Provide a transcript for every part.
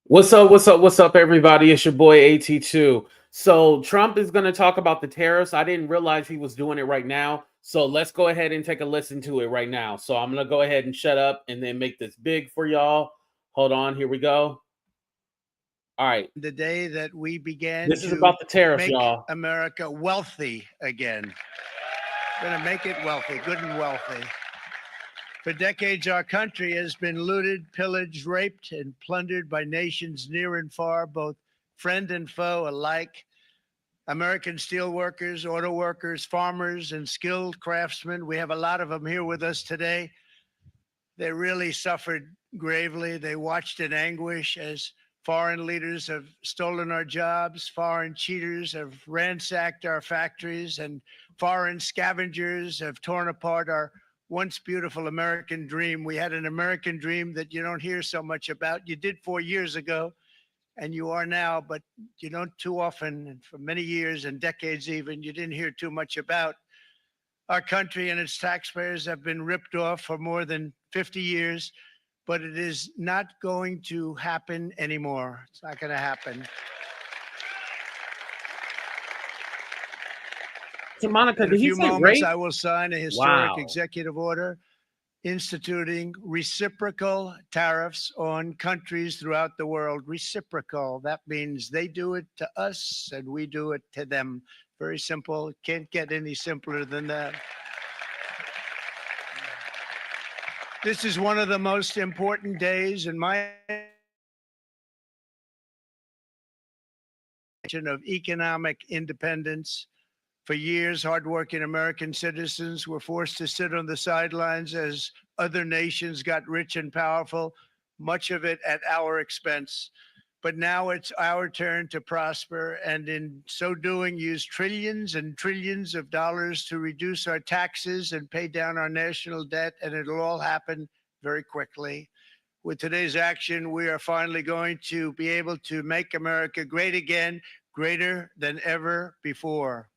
What's up? What's up? What's up, everybody? It's your boy AT2. So, Trump is going to talk about the tariffs. I didn't realize he was doing it right now. So, let's go ahead and take a listen to it right now. So, I'm going to go ahead and shut up and then make this big for y'all. Hold on. Here we go. All right. The day that we began This is to about the tariffs, make y'all. America wealthy again. Going to make it wealthy, good and wealthy. For decades, our country has been looted, pillaged, raped, and plundered by nations near and far, both friend and foe alike. American steel workers, auto workers, farmers, and skilled craftsmen. We have a lot of them here with us today. They really suffered gravely. They watched in anguish as foreign leaders have stolen our jobs, foreign cheaters have ransacked our factories, and foreign scavengers have torn apart our once beautiful American dream. We had an American dream that you don't hear so much about. You did 4 years ago, and you are now, but you don't too often, and for many years and decades even, you didn't hear too much about. Our country and its taxpayers have been ripped off for more than 50 years, but it is not going to happen anymore. It's not going to happen. So, Monica, In a did he few say moments, rape? I will sign a historic Wow. executive order instituting reciprocal tariffs on countries throughout the world. Reciprocal, that means they do it to us and we do it to them. Very simple. Can't get any simpler than that. This is one of the most important days in my of economic independence. For years, hardworking American citizens were forced to sit on the sidelines as other nations got rich and powerful, much of it at our expense. But now it's our turn to prosper, and in so doing, use trillions and trillions of dollars to reduce our taxes and pay down our national debt, and it'll all happen very quickly. With today's action, we are finally going to be able to make America great again, greater than ever before.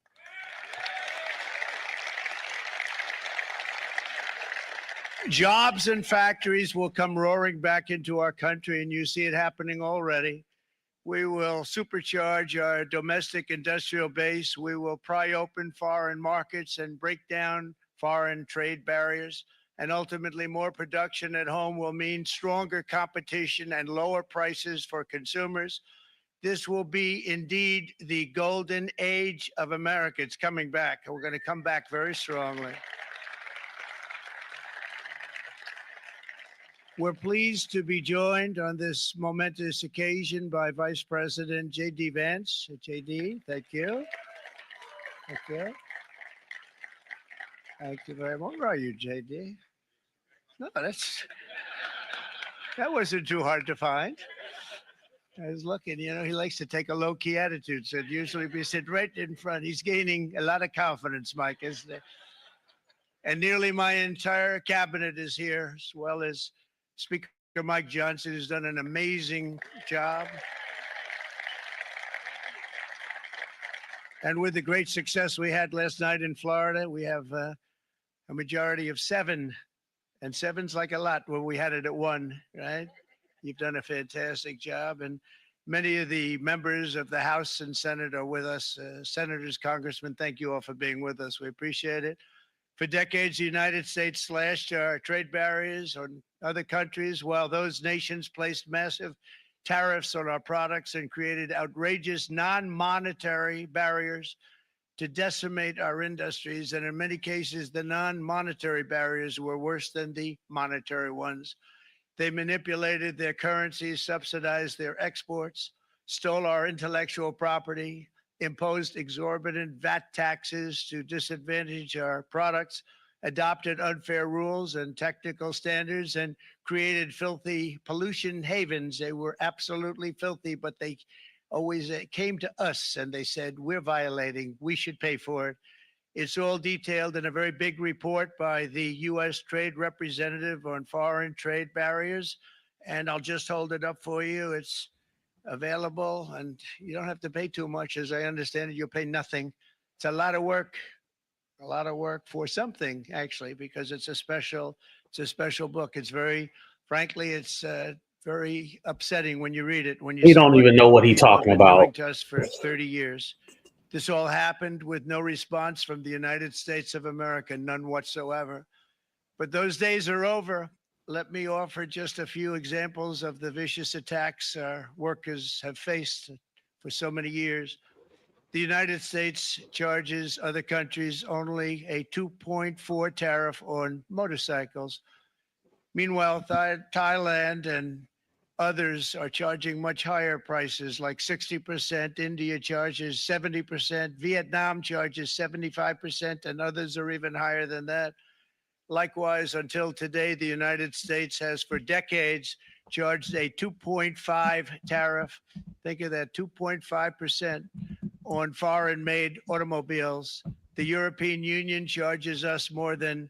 Jobs and factories will come roaring back into our country, and you see it happening already. We will supercharge our domestic industrial base. We will pry open foreign markets and break down foreign trade barriers. And ultimately, more production at home will mean stronger competition and lower prices for consumers. This will be indeed the golden age of America. It's coming back. We're going to come back very strongly. We're pleased to be joined on this momentous occasion by Vice President J.D. Vance. J.D., thank you. Thank you. Thank you very much. Where are you, J.D.? No, that wasn't too hard to find. I was looking, he likes to take a low-key attitude, so usually we sit right in front. He's gaining a lot of confidence, Mike, isn't it? And nearly my entire cabinet is here, as well as Speaker Mike Johnson, who's done an amazing job. And with the great success we had last night in Florida, we have a majority of 7. And 7's like a lot when we had it at 1, right? You've done a fantastic job. And many of the members of the House and Senate are with us. Senators, congressmen, thank you all for being with us. We appreciate it. For decades, the United States slashed our trade barriers on other countries, while those nations placed massive tariffs on our products and created outrageous non-monetary barriers to decimate our industries. And in many cases, the non-monetary barriers were worse than the monetary ones. They manipulated their currencies, subsidized their exports, stole our intellectual property, imposed exorbitant VAT taxes to disadvantage our products, adopted unfair rules and technical standards, and created filthy pollution havens. They were absolutely filthy, but they always came to us and they said, we're violating, we should pay for it. It's all detailed in a very big report by the U.S. Trade Representative on foreign trade barriers. And I'll just hold it up for you. It's available, and you don't have to pay too much. As I understand it, you'll pay nothing. It's a lot of work for something, actually, because it's a special book. It's very, frankly, it's very upsetting when you read it. When you He see don't what even know what he's people have talking been doing about. to us for 30 years. This all happened with no response from the United States of America, none whatsoever. But those days are over. Let me offer just a few examples of the vicious attacks our workers have faced for so many years. The United States charges other countries only a 2.4 tariff on motorcycles. Meanwhile, Thailand and others are charging much higher prices, like 60%. India charges 70%. Vietnam charges 75%, and others are even higher than that. Likewise, until today, the United States has for decades charged a 2.5 tariff. Think of that, 2.5% on foreign made automobiles. The European Union charges us more than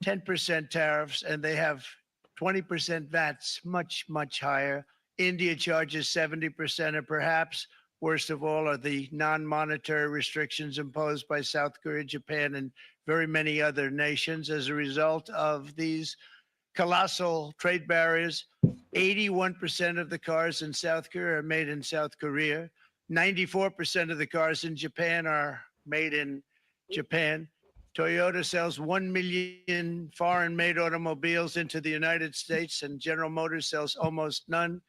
10% tariffs, and they have 20% VATs, much, much higher. India charges 70%, and perhaps worst of all are the non-monetary restrictions imposed by South Korea, Japan, and very many other nations as a result of these colossal trade barriers. 81% of the cars in South Korea are made in South Korea. 94% of the cars in Japan are made in Japan. Toyota sells 1 million foreign made automobiles into the United States, and General Motors sells almost none.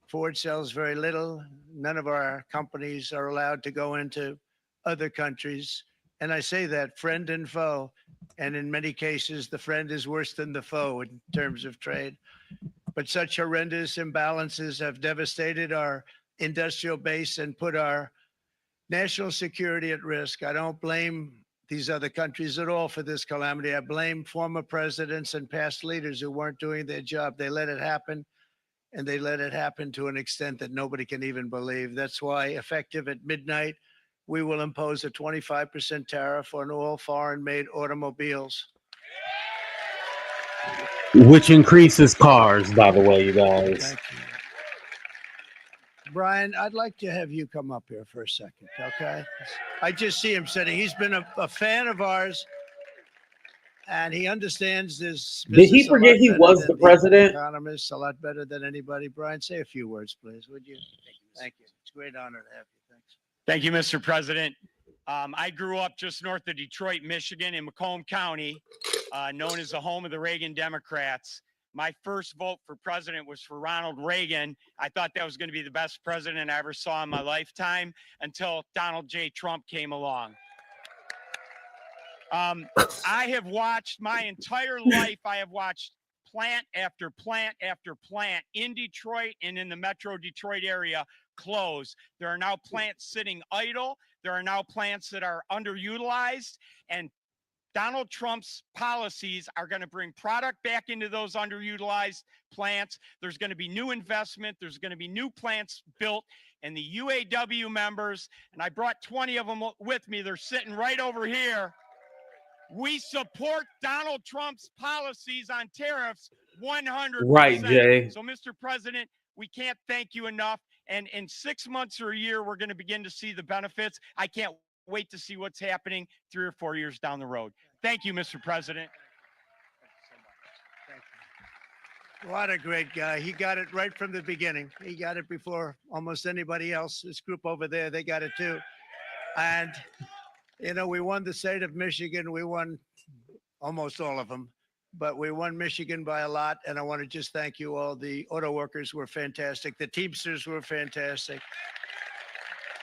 Ford sells very little. None of our companies are allowed to go into other countries. And I say that friend and foe. And in many cases, the friend is worse than the foe in terms of trade. But such horrendous imbalances have devastated our industrial base and put our national security at risk. I don't blame these other countries at all for this calamity. I blame former presidents and past leaders who weren't doing their job. They let it happen, and they let it happen to an extent that nobody can even believe. That's why, effective at midnight, we will impose a 25% tariff on all foreign-made automobiles. Which increases cars, by the way, you guys. Thank you. Brian, I'd like to have you come up here for a second, okay? I just see him sitting. He's been a fan of ours, and he understands this Did he business a lot forget he better was than the president? economists, a lot better than anybody. Brian, say a few words, please, would you? Thank you. It's a great honor to have you. Thanks. Thank you, Mr. President. I grew up just north of Detroit, Michigan, in Macomb County, known as the home of the Reagan Democrats. My first vote for president was for Ronald Reagan. I thought that was going to be the best president I ever saw in my lifetime until Donald J. Trump came along. I have watched my entire life. I have watched plant after plant after plant in Detroit and in the Metro Detroit area close. There are now plants sitting idle. There are now plants that are underutilized, and Donald Trump's policies are going to bring product back into those underutilized plants. There's going to be new investment. There's going to be new plants built. And the UAW members, and I brought 20 of them with me, they're sitting right over here. We support Donald Trump's policies on tariffs 100%. Right, Jay. So, Mr. President, we can't thank you enough. And in 6 months or a year, we're going to begin to see the benefits. I can't wait to see what's happening 3 or 4 years down the road. Thank you, Mr. President. Thank you. What a great guy. He got it right from the beginning. He got it before almost anybody else. This group over there, they got it too. And, you know, we won the state of Michigan. We won almost all of them, but we won Michigan by a lot. And I want to just thank you all. The auto workers were fantastic. The Teamsters were fantastic.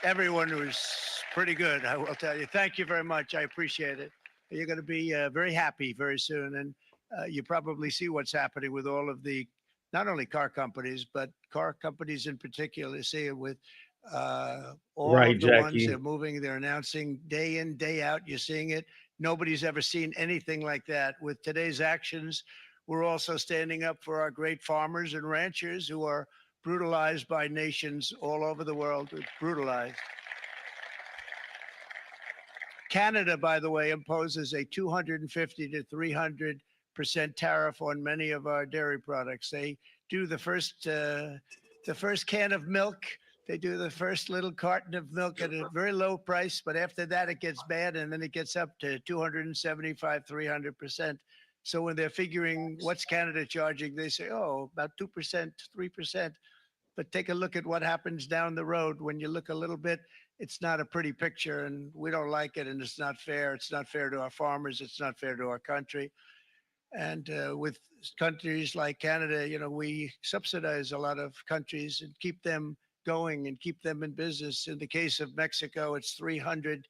Everyone was pretty good, I will tell you. Thank you very much. I appreciate it. You're going to be very happy very soon. And you probably see what's happening with all of the, not only car companies, but car companies in particular. You see it with all Right, of the ones Jackie. they're moving, they're announcing day in, day out. You're seeing it. Nobody's ever seen anything like that. With today's actions, we're also standing up for our great farmers and ranchers who are brutalized by nations all over the world. Brutalized. Canada, by the way, imposes a 250 to 300% tariff on many of our dairy products. They do the first can of milk. They do the first little carton of milk at a very low price, but after that it gets bad, and then it gets up to 275, 300%. So when they're figuring what's Canada charging, they say, oh, about 2%, 3%. But take a look at what happens down the road. When you look a little bit, it's not a pretty picture, and we don't like it, and it's not fair. It's not fair to our farmers. It's not fair to our country. And with countries like Canada, we subsidize a lot of countries and keep them going and keep them in business. In the case of Mexico, it's $300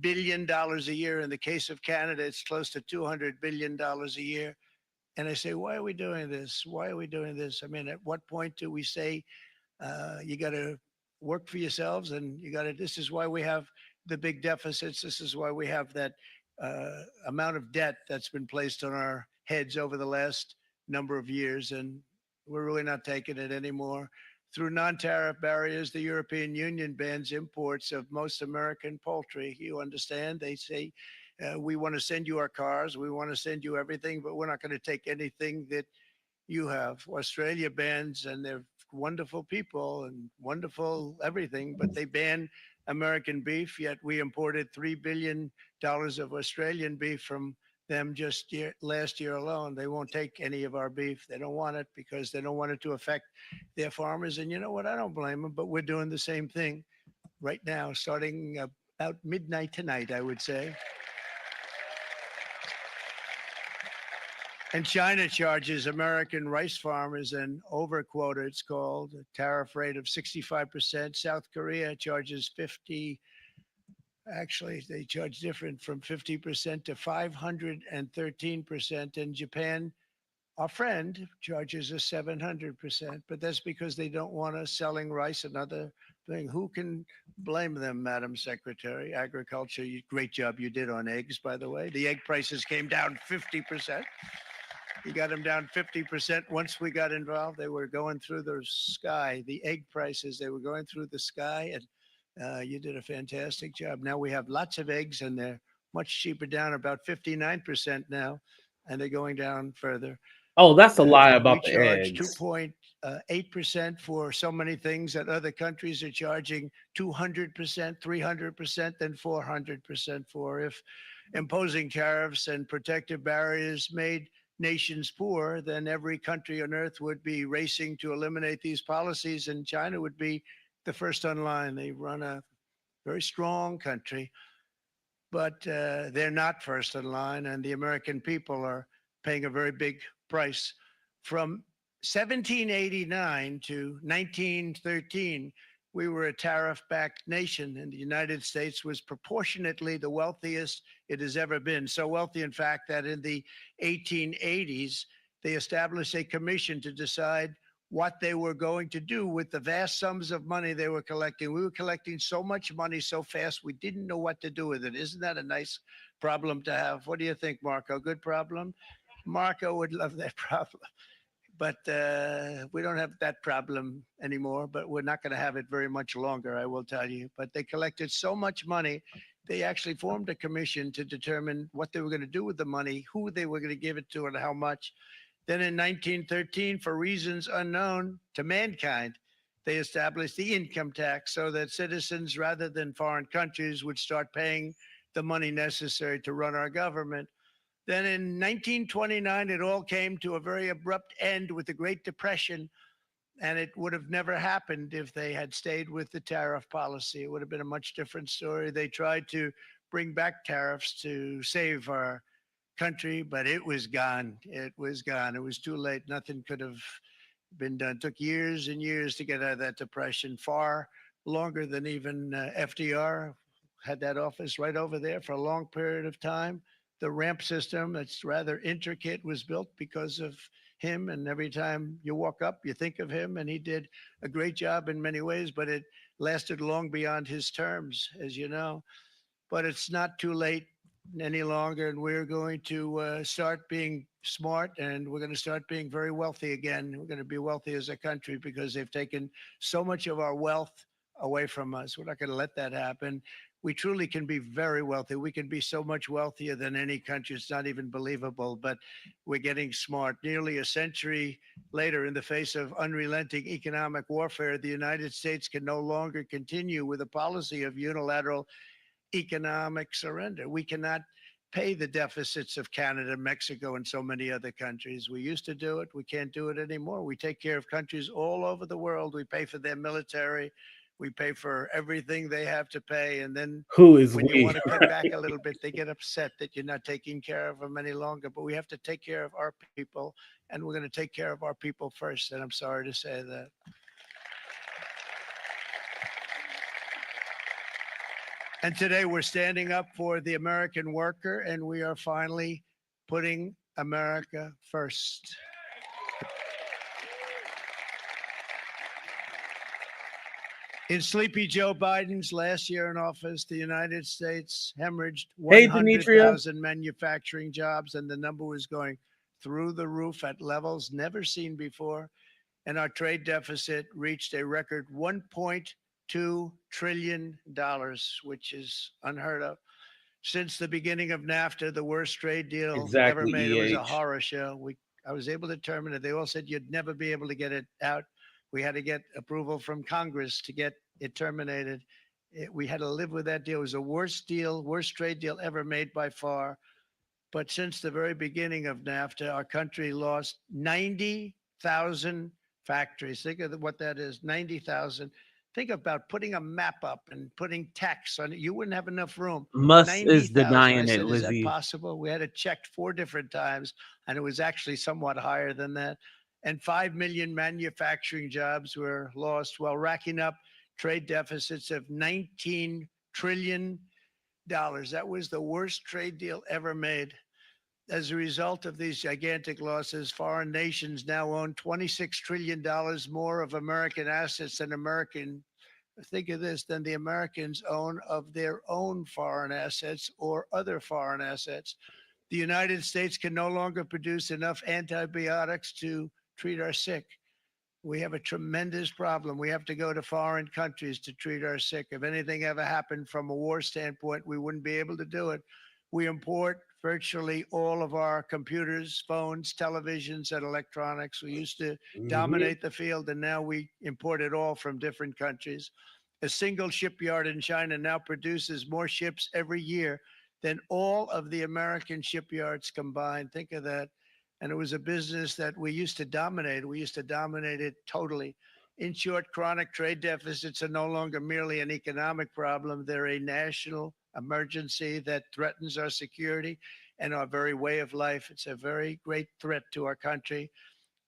billion a year. In the case of Canada, it's close to $200 billion a year. And I say, why are we doing this? Why are we doing this? I mean, at what point do we say you got to work for yourselves, and this is why we have the big deficits. This is why we have that amount of debt that's been placed on our heads over the last number of years. And we're really not taking it anymore. Through non-tariff barriers, the European Union bans imports of most American poultry. You understand? They say, we want to send you our cars, we want to send you everything, but we're not going to take anything that you have. Australia bans, and they're wonderful people and wonderful everything, but they ban American beef, yet we imported $3 billion of Australian beef from them just last year alone. They won't take any of our beef. They don't want it because they don't want it to affect their farmers. And you know what? I don't blame them, but we're doing the same thing right now, starting about midnight tonight, I would say. And China charges American rice farmers an overquota, it's called, a tariff rate of 65%. South Korea charges 50. Actually, they charge different, from 50% to 513%. And Japan, our friend, charges us 700%. But that's because they don't want us selling rice, another thing. Who can blame them, Madam Secretary? Agriculture, great job you did on eggs, by the way. The egg prices came down 50%. You got them down 50%. Once we got involved, they were going through the sky. The egg prices, they were going through the sky, and you did a fantastic job. Now we have lots of eggs, and they're much cheaper, down about 59% now, and they're going down further. Oh, that's a lie about we the charge eggs. 2.8% for so many things that other countries are charging 200%, 300%, then 400% for. If imposing tariffs and protective barriers made nations poor, then every country on earth would be racing to eliminate these policies, and China would be the first on line. They run a very strong country, but they're not first in line, and the American people are paying a very big price. From 1789 to 1913, we were a tariff-backed nation, and the United States was proportionately the wealthiest it has ever been. So wealthy, in fact, that in the 1880s, they established a commission to decide what they were going to do with the vast sums of money they were collecting. We were collecting so much money so fast, we didn't know what to do with it. Isn't that a nice problem to have? What do you think, Marco? Good problem? Marco would love that problem. But we don't have that problem anymore, but we're not going to have it very much longer, I will tell you. But they collected so much money, they actually formed a commission to determine what they were going to do with the money, who they were going to give it to, and how much. Then in 1913, for reasons unknown to mankind, they established the income tax so that citizens, rather than foreign countries, would start paying the money necessary to run our government. Then in 1929, it all came to a very abrupt end with the Great Depression, and it would have never happened if they had stayed with the tariff policy. It would have been a much different story. They tried to bring back tariffs to save our country, but it was gone. It was gone. It was too late. Nothing could have been done. It took years and years to get out of that depression, far longer than even FDR had that office right over there for a long period of time. The ramp system, that's rather intricate, was built because of him. And every time you walk up, you think of him. And he did a great job in many ways, but it lasted long beyond his terms, as you know. But it's not too late any longer. And we're going to start being smart, and we're going to start being very wealthy again. We're going to be wealthy as a country because they've taken so much of our wealth away from us. We're not going to let that happen. We truly can be very wealthy. We can be so much wealthier than any country. It's not even believable, but we're getting smart. Nearly a century later, in the face of unrelenting economic warfare, the United States can no longer continue with a policy of unilateral economic surrender. We cannot pay the deficits of Canada, Mexico, and so many other countries. We used to do it. We can't do it anymore. We take care of countries all over the world. We pay for their military. We pay for everything they have to pay. And then Who is when you we? want to cut back a little bit, they get upset that you're not taking care of them any longer. But we have to take care of our people, and we're going to take care of our people first. And I'm sorry to say that. And today we're standing up for the American worker, and we are finally putting America first. In sleepy Joe Biden's last year in office, the United States hemorrhaged Hey, Demetria. 100,000 manufacturing jobs, and the number was going through the roof at levels never seen before. And our trade deficit reached a record $1.2 trillion, which is unheard of. Since the beginning of NAFTA, the worst trade deal ever Exactly, made. It was a EH. horror show. I was able to determine it. They all said you'd never be able to get it out. We had to get approval from Congress to get it terminated. We had to live with that deal. It was the worst deal, worst trade deal ever made by far. But since the very beginning of NAFTA, our country lost 90,000 factories. Think of what that is, 90,000. Think about putting a map up and putting text on it. You wouldn't have enough room. Musk is 90,000. denying I it, said, is that Lizzie. possible? We had it checked 4 different times, and it was actually somewhat higher than that. And 5 million manufacturing jobs were lost while racking up trade deficits of $19 trillion. That was the worst trade deal ever made. As a result of these gigantic losses, foreign nations now own $26 trillion more of American assets than think of this, than the Americans own of their own foreign assets or other foreign assets. The United States can no longer produce enough antibiotics to treat our sick. We have a tremendous problem. We have to go to foreign countries to treat our sick. If anything ever happened from a war standpoint, we wouldn't be able to do it. We import virtually all of our computers, phones, televisions, and electronics. We used to dominate the field, and now we import it all from different countries. A single shipyard in China now produces more ships every year than all of the American shipyards combined. Think of that. And it was a business that we used to dominate. We used to dominate it totally. In short, chronic trade deficits are no longer merely an economic problem. They're a national emergency that threatens our security and our very way of life. It's a very great threat to our country.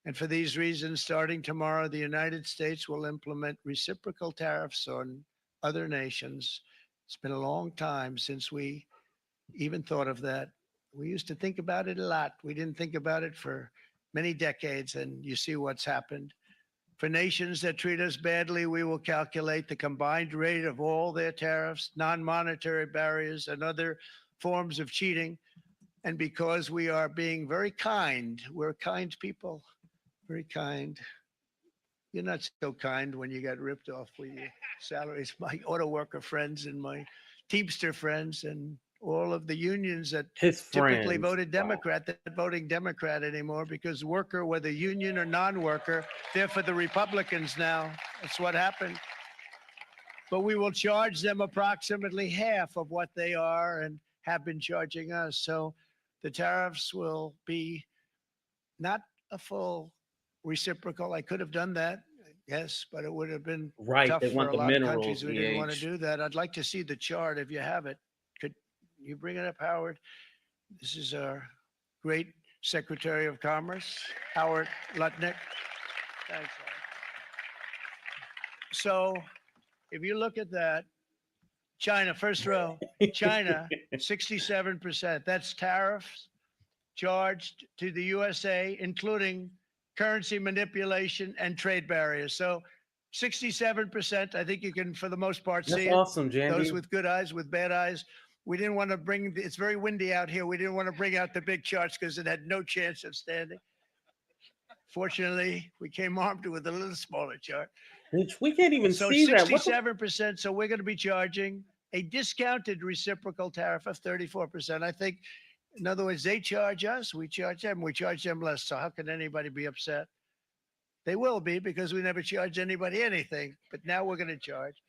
And for these reasons, starting tomorrow, the United States will implement reciprocal tariffs on other nations. It's been a long time since we even thought of that. We used to think about it a lot. We didn't think about it for many decades, and you see what's happened. For nations that treat us badly, we will calculate the combined rate of all their tariffs, non-monetary barriers, and other forms of cheating. And because we are being very kind, we're kind people, very kind. You're not so kind when you got ripped off with your salaries. My auto worker friends and my Teamster friends and all of the unions that typically voted Democrat, they're not voting Democrat anymore because worker, whether union or non-worker, they're for the Republicans now. That's what happened. But we will charge them approximately half of what they are and have been charging us. So the tariffs will be not a full reciprocal. I could have done that, yes, but it would have been tough They for want a the lot of minerals, countries. We didn't want to EH. do that. I'd like to see the chart if you have it. Could you bring it up, Howard? This is our great Secretary of Commerce, Howard Lutnick. Thanks, Howard. So if you look at that, China, first row, China, 67%. That's tariffs charged to the USA, including currency manipulation and trade barriers. So 67%, I think you can, for the most part, see That's awesome, it. Jandy. Those with good eyes, with bad eyes. We didn't want to bring, it's very windy out here. We didn't want to bring out the big charts because it had no chance of standing. Fortunately, we came armed with a little smaller chart. We can't even So see that. 67%. So we're going to be charging a discounted reciprocal tariff of 34%. I think, in other words, they charge us, we charge them less. So how can anybody be upset? They will be because we never charge anybody anything. But now we're going to charge.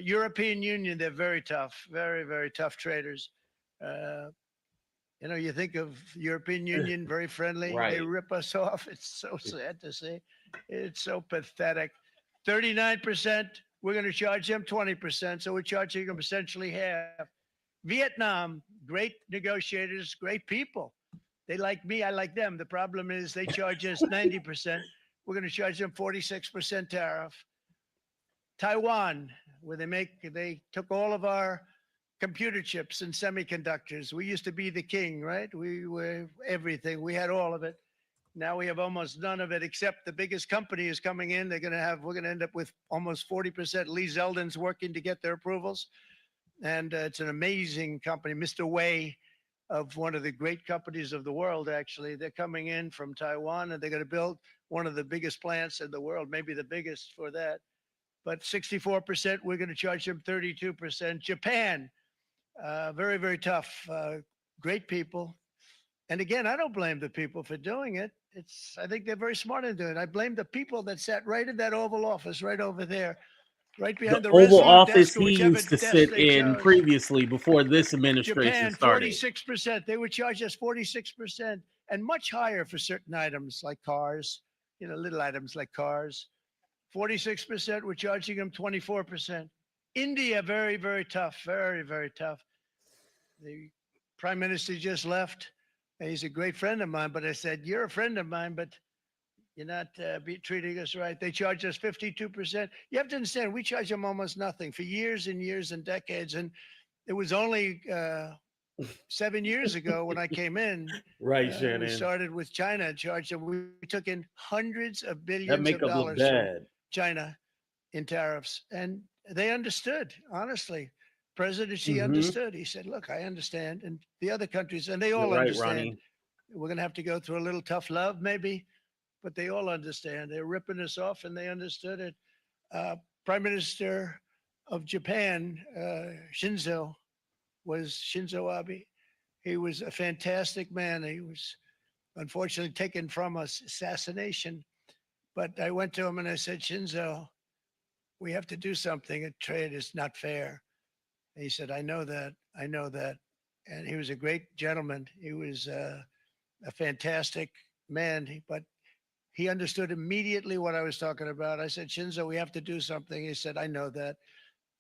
European Union, they're very tough, very, very tough traders. Uh, you think of European Union, very friendly. They Right. rip us off. It's so sad to see. It's so pathetic. 39%, we're going to charge them 20%. So we're charging them essentially half. Vietnam, great negotiators, great people. They like me, I like them. The problem is they charge us 90%. We're going to charge them 46% tariff. Taiwan, where they took all of our computer chips and semiconductors. We used to be the king, right? We were everything. We had all of it. Now we have almost none of it, except the biggest company is coming in. We're going to end up with almost 40%. Lee Zeldin's working to get their approvals. And it's an amazing company. Mr. Wei, of one of the great companies of the world, actually, they're coming in from Taiwan, and they're going to build one of the biggest plants in the world, maybe the biggest for that. But 64%, we're going to charge them 32%. Japan, very, very tough, great people. And again, I don't blame the people for doing it. I think they're very smart in doing it. I blame the people that sat right in that Oval Office, right over there, right behind the Oval Resolute Office desk, he whichever used to desk sit they in chose. previously before this administration Japan, started. 46%. They would charge us 46% and much higher for certain items like cars, little items like cars. 46%, we're charging them 24%. India, very, very tough, very, very tough. The prime minister just left. He's a great friend of mine, but I said, you're a friend of mine, but you're not treating us right. They charge us 52%. You have to understand, we charge them almost nothing for years and years and decades. And it was only 7 years ago when I came in. Right, Shannon. We started with China and charged them. We took in hundreds of That billions of makeup look dollars from bad. China in tariffs. And they understood, honestly. President Xi Mhm. understood. He said, look, I understand. And the other countries, and they all You're right, understand. Ronnie. We're going to have to go through a little tough love, maybe, but they all understand. They're ripping us off, and they understood it. Prime Minister of Japan, Shinzo Abe. He was a fantastic man. He was unfortunately taken from us, assassination. But I went to him and I said, Shinzo, we have to do something. A trade is not fair. And he said, I know that. I know that. And he was a great gentleman. He was a fantastic man, but he understood immediately what I was talking about. I said, Shinzo, we have to do something. He said, I know that.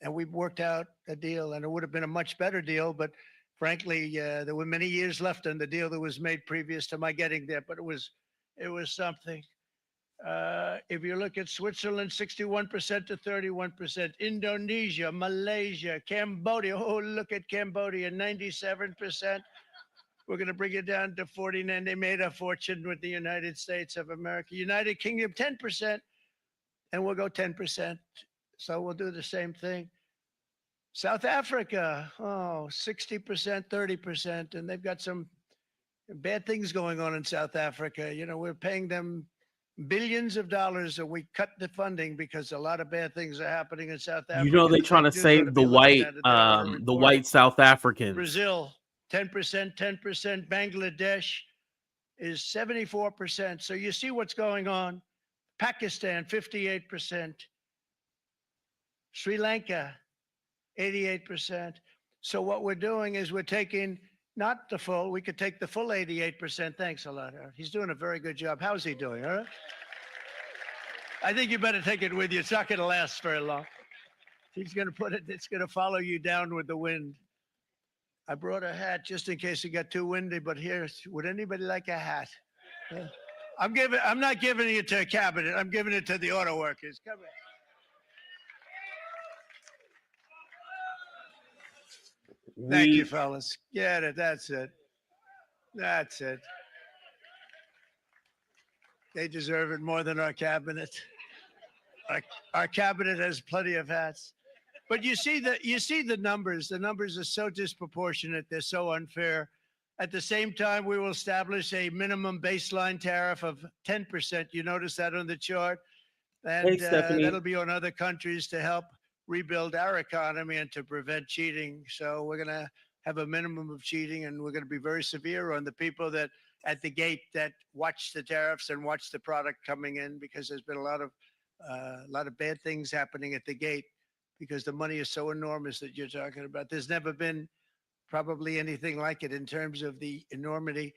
And we worked out a deal, and it would have been a much better deal. But frankly, there were many years left on the deal that was made previous to my getting there. But it was something. If you look at Switzerland, 61% to 31%, Indonesia, Malaysia, Cambodia. Oh, look at Cambodia, 97%. We're going to bring it down to 49. They made a fortune with the United States of America. United Kingdom, 10%, and we'll go 10%. So we'll do the same thing. South Africa, 60%, 30%, and they've got some bad things going on in South Africa. We're paying them billions of dollars, and we cut the funding because a lot of bad things are happening in South Africa. They're trying to save the white South Africans. Brazil, 10%, 10%. Bangladesh is 74%. So you see what's going on. Pakistan, 58%. Sri Lanka, 88%. So what we're doing is we're taking not the full, we could take the full 88%. Thanks a lot. He's doing a very good job. How's he doing? All right. I think you better take it with you. It's not going to last very long. He's going to put it, it's going to follow you down with the wind. I brought a hat just in case it got too windy, but here, would anybody like a hat? I'm not giving it to a cabinet. I'm giving it to the auto workers. Come here. Thank you, fellas. Get it. That's it. That's it. They deserve it more than our cabinet. Our cabinet has plenty of hats. But you see the numbers. The numbers are so disproportionate. They're so unfair. At the same time, we will establish a minimum baseline tariff of 10%. You notice that on the chart? And that'll be on other countries to help rebuild our economy and to prevent cheating. So we're going to have a minimum of cheating, and we're going to be very severe on the people that at the gate that watch the tariffs and watch the product coming in, because there's been a lot of bad things happening at the gate because the money is so enormous that you're talking about. There's never been probably anything like it in terms of the enormity.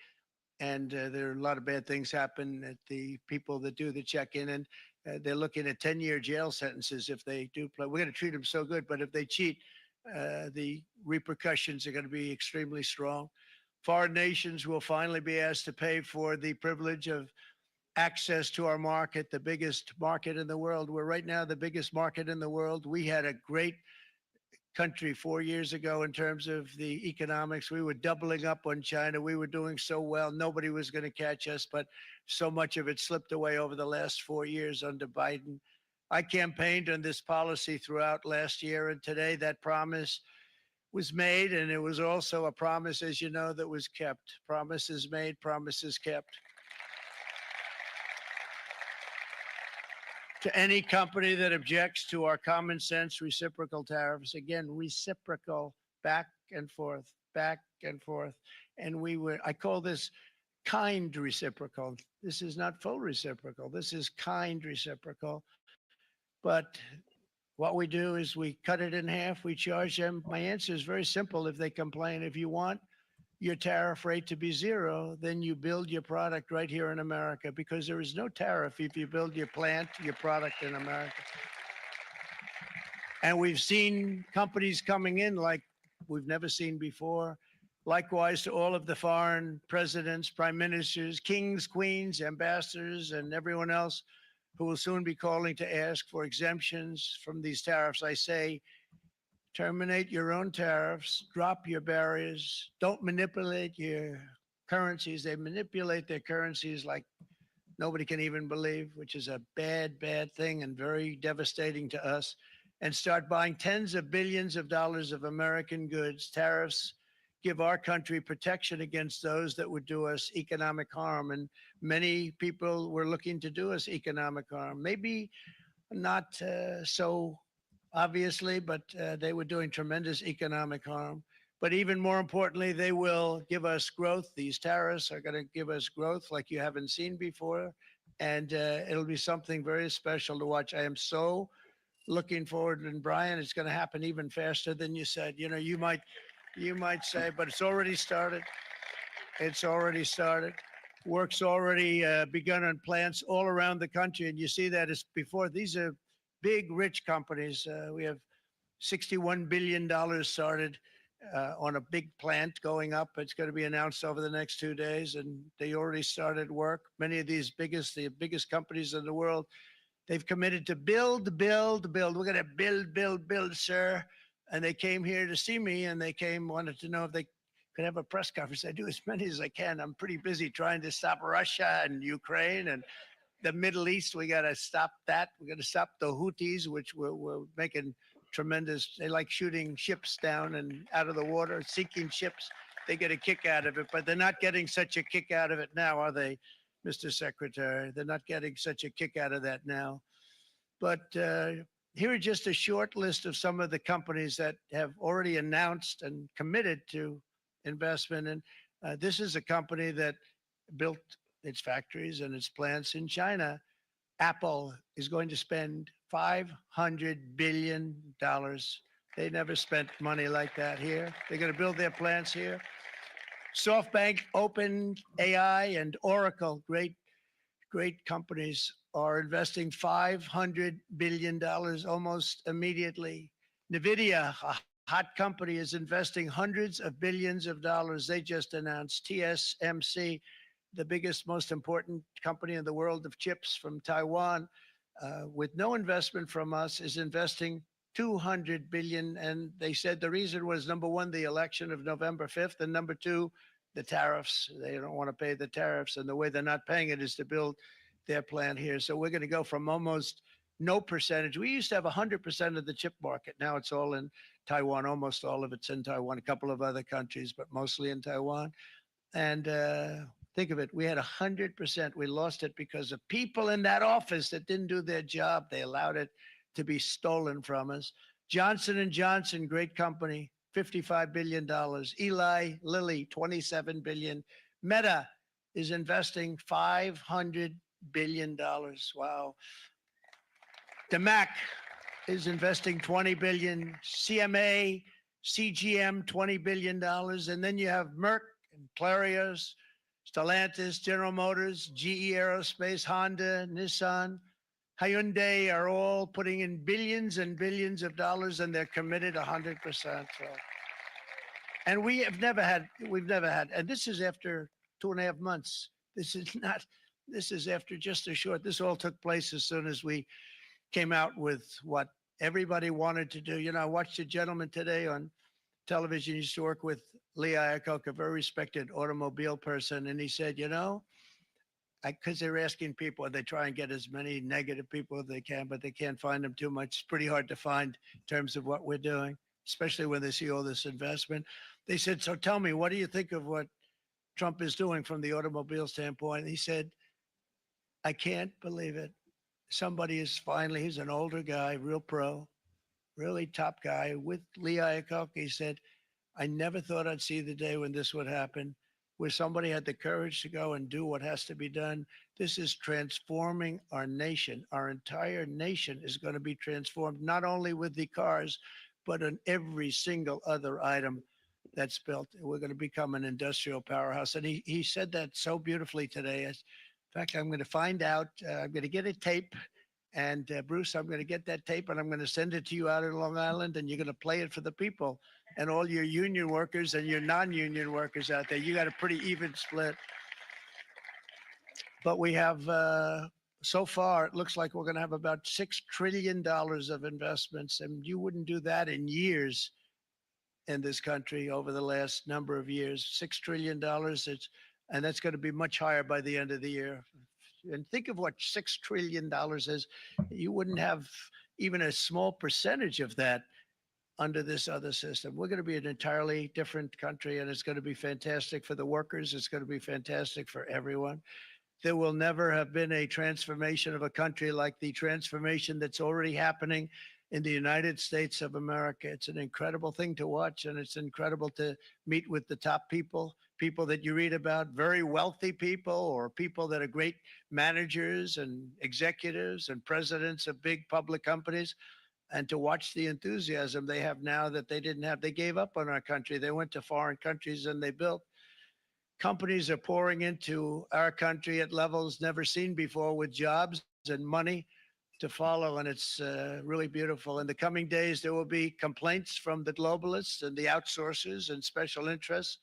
And there are a lot of bad things happen at the people that do the check-in, and they're looking at 10-year jail sentences if they do play. We're going to treat them so good, but if they cheat, the repercussions are going to be extremely strong. Foreign nations will finally be asked to pay for the privilege of access to our market, the biggest market in the world. We're right now the biggest market in the world. We had a great country 4 years ago in terms of the economics. We were doubling up on China. We were doing so well. Nobody was going to catch us, but so much of it slipped away over the last 4 years under Biden. I campaigned on this policy throughout last year, and today that promise was made, and it was also a promise, as you know, that was kept. Promises made, promises kept. To any company that objects to our common sense reciprocal tariffs, again, reciprocal, back and forth, back and forth. And I call this kind reciprocal. This is not full reciprocal. This is kind reciprocal. But what we do is we cut it in half. We charge them. My answer is very simple. If they complain, if you want your tariff rate to be zero, then you build your product right here in America, because there is no tariff if you build your plant, your product in America. And we've seen companies coming in like we've never seen before. Likewise to all of the foreign presidents, prime ministers, kings, queens, ambassadors, and everyone else who will soon be calling to ask for exemptions from these tariffs. I say, terminate your own tariffs, drop your barriers, don't manipulate your currencies. They manipulate their currencies like nobody can even believe, which is a bad, bad thing and very devastating to us. And start buying tens of billions of dollars of American goods. Tariffs give our country protection against those that would do us economic harm. And many people were looking to do us economic harm. Maybe not so obviously, but they were doing tremendous economic harm. But even more importantly, they will give us growth. These tariffs are going to give us growth like you haven't seen before. And it'll be something very special to watch. I am so looking forward. And Brian, it's going to happen even faster than you said. You know, you might say, but it's already started. It's already started. Work's already begun on plants all around the country. And you see that as before. These are big, rich companies. We have $61 billion started on a big plant going up. It's going to be announced over the next 2 days, and they already started work. Many of these the biggest companies in the world, they've committed to build, build, build. We're going to build, build, build, sir. And they came here to see me, and they wanted to know if they could have a press conference. I do as many as I can. I'm pretty busy trying to stop Russia and Ukraine and the Middle East. We got to stop that. We got to stop the Houthis, which we're making tremendous. They like shooting ships down and out of the water, sinking ships. They get a kick out of it, but they're not getting such a kick out of it now, are they, Mr. Secretary? They're not getting such a kick out of that now. But here are just a short list of some of the companies that have already announced and committed to investment. And this is a company that built its factories and its plants in China. Apple is going to spend $500 billion. They never spent money like that here. They're going to build their plants here. SoftBank, OpenAI, and Oracle, great companies, are investing $500 billion almost immediately. NVIDIA, a hot company, is investing hundreds of billions of dollars. They just announced. TSMC, the biggest, most important company in the world of chips from Taiwan, with no investment from us, is investing $200 billion. And they said the reason was, number one, the election of November 5th, and number two, the tariffs. They don't want to pay the tariffs, and the way they're not paying it is to build their plant here. So we're going to go from almost no percentage. We used to have 100% of the chip market. Now it's all in Taiwan. Almost all of it's in Taiwan, a couple of other countries, but mostly in Taiwan. And think of it, we had 100%. We lost it because of people in that office that didn't do their job. They allowed it to be stolen from us. Johnson & Johnson, great company, $55 billion. Eli Lilly, $27 billion. Meta is investing $500 billion. Wow. DeMac is investing $20 billion. CMA CGM, $20 billion. And then you have Merck and Clarios, Stellantis, General Motors, GE Aerospace, Honda, Nissan, Hyundai are all putting in billions and billions of dollars, and they're committed 100%. So, and we've never had, and this is after 2.5 months. This is after just a short, this all took place as soon as we came out with what everybody wanted to do. You know, I watched a gentleman today on television, used to work with Lee Iacocca, a very respected automobile person. And he said, you know, because they're asking people, they try and get as many negative people as they can, but they can't find them too much. It's pretty hard to find in terms of what we're doing, especially when they see all this investment. They said, so tell me, what do you think of what Trump is doing from the automobile standpoint? And he said, I can't believe it. Somebody is finally, he's an older guy, real pro, really top guy with Lee Iacocca. He said, I never thought I'd see the day when this would happen, where somebody had the courage to go and do what has to be done. This is transforming our nation. Our entire nation is going to be transformed, not only with the cars, but on every single other item that's built. We're going to become an industrial powerhouse. And he said that so beautifully today. In fact, I'm going to find out, I'm going to get a tape. And Bruce, I'm going to get that tape and I'm going to send it to you out in Long Island, and you're going to play it for the people and all your union workers and your non-union workers out there. You got a pretty even split. But we have, so far, it looks like we're going to have about $6 trillion of investments. And you wouldn't do that in years in this country over the last number of years. $6 trillion. And that's going to be much higher by the end of the year. And think of what $6 trillion is. You wouldn't have even a small percentage of that under this other system. We're going to be an entirely different country, and it's going to be fantastic for the workers. It's going to be fantastic for everyone. There will never have been a transformation of a country like the transformation that's already happening in the United States of America. It's an incredible thing to watch, and it's incredible to meet with the top people that you read about, very wealthy people, or people that are great managers and executives and presidents of big public companies, and to watch the enthusiasm they have now that they didn't have. They gave up on our country. They went to foreign countries and they built. Companies are pouring into our country at levels never seen before, with jobs and money to follow, and it's really beautiful. In the coming days, there will be complaints from the globalists and the outsourcers and special interests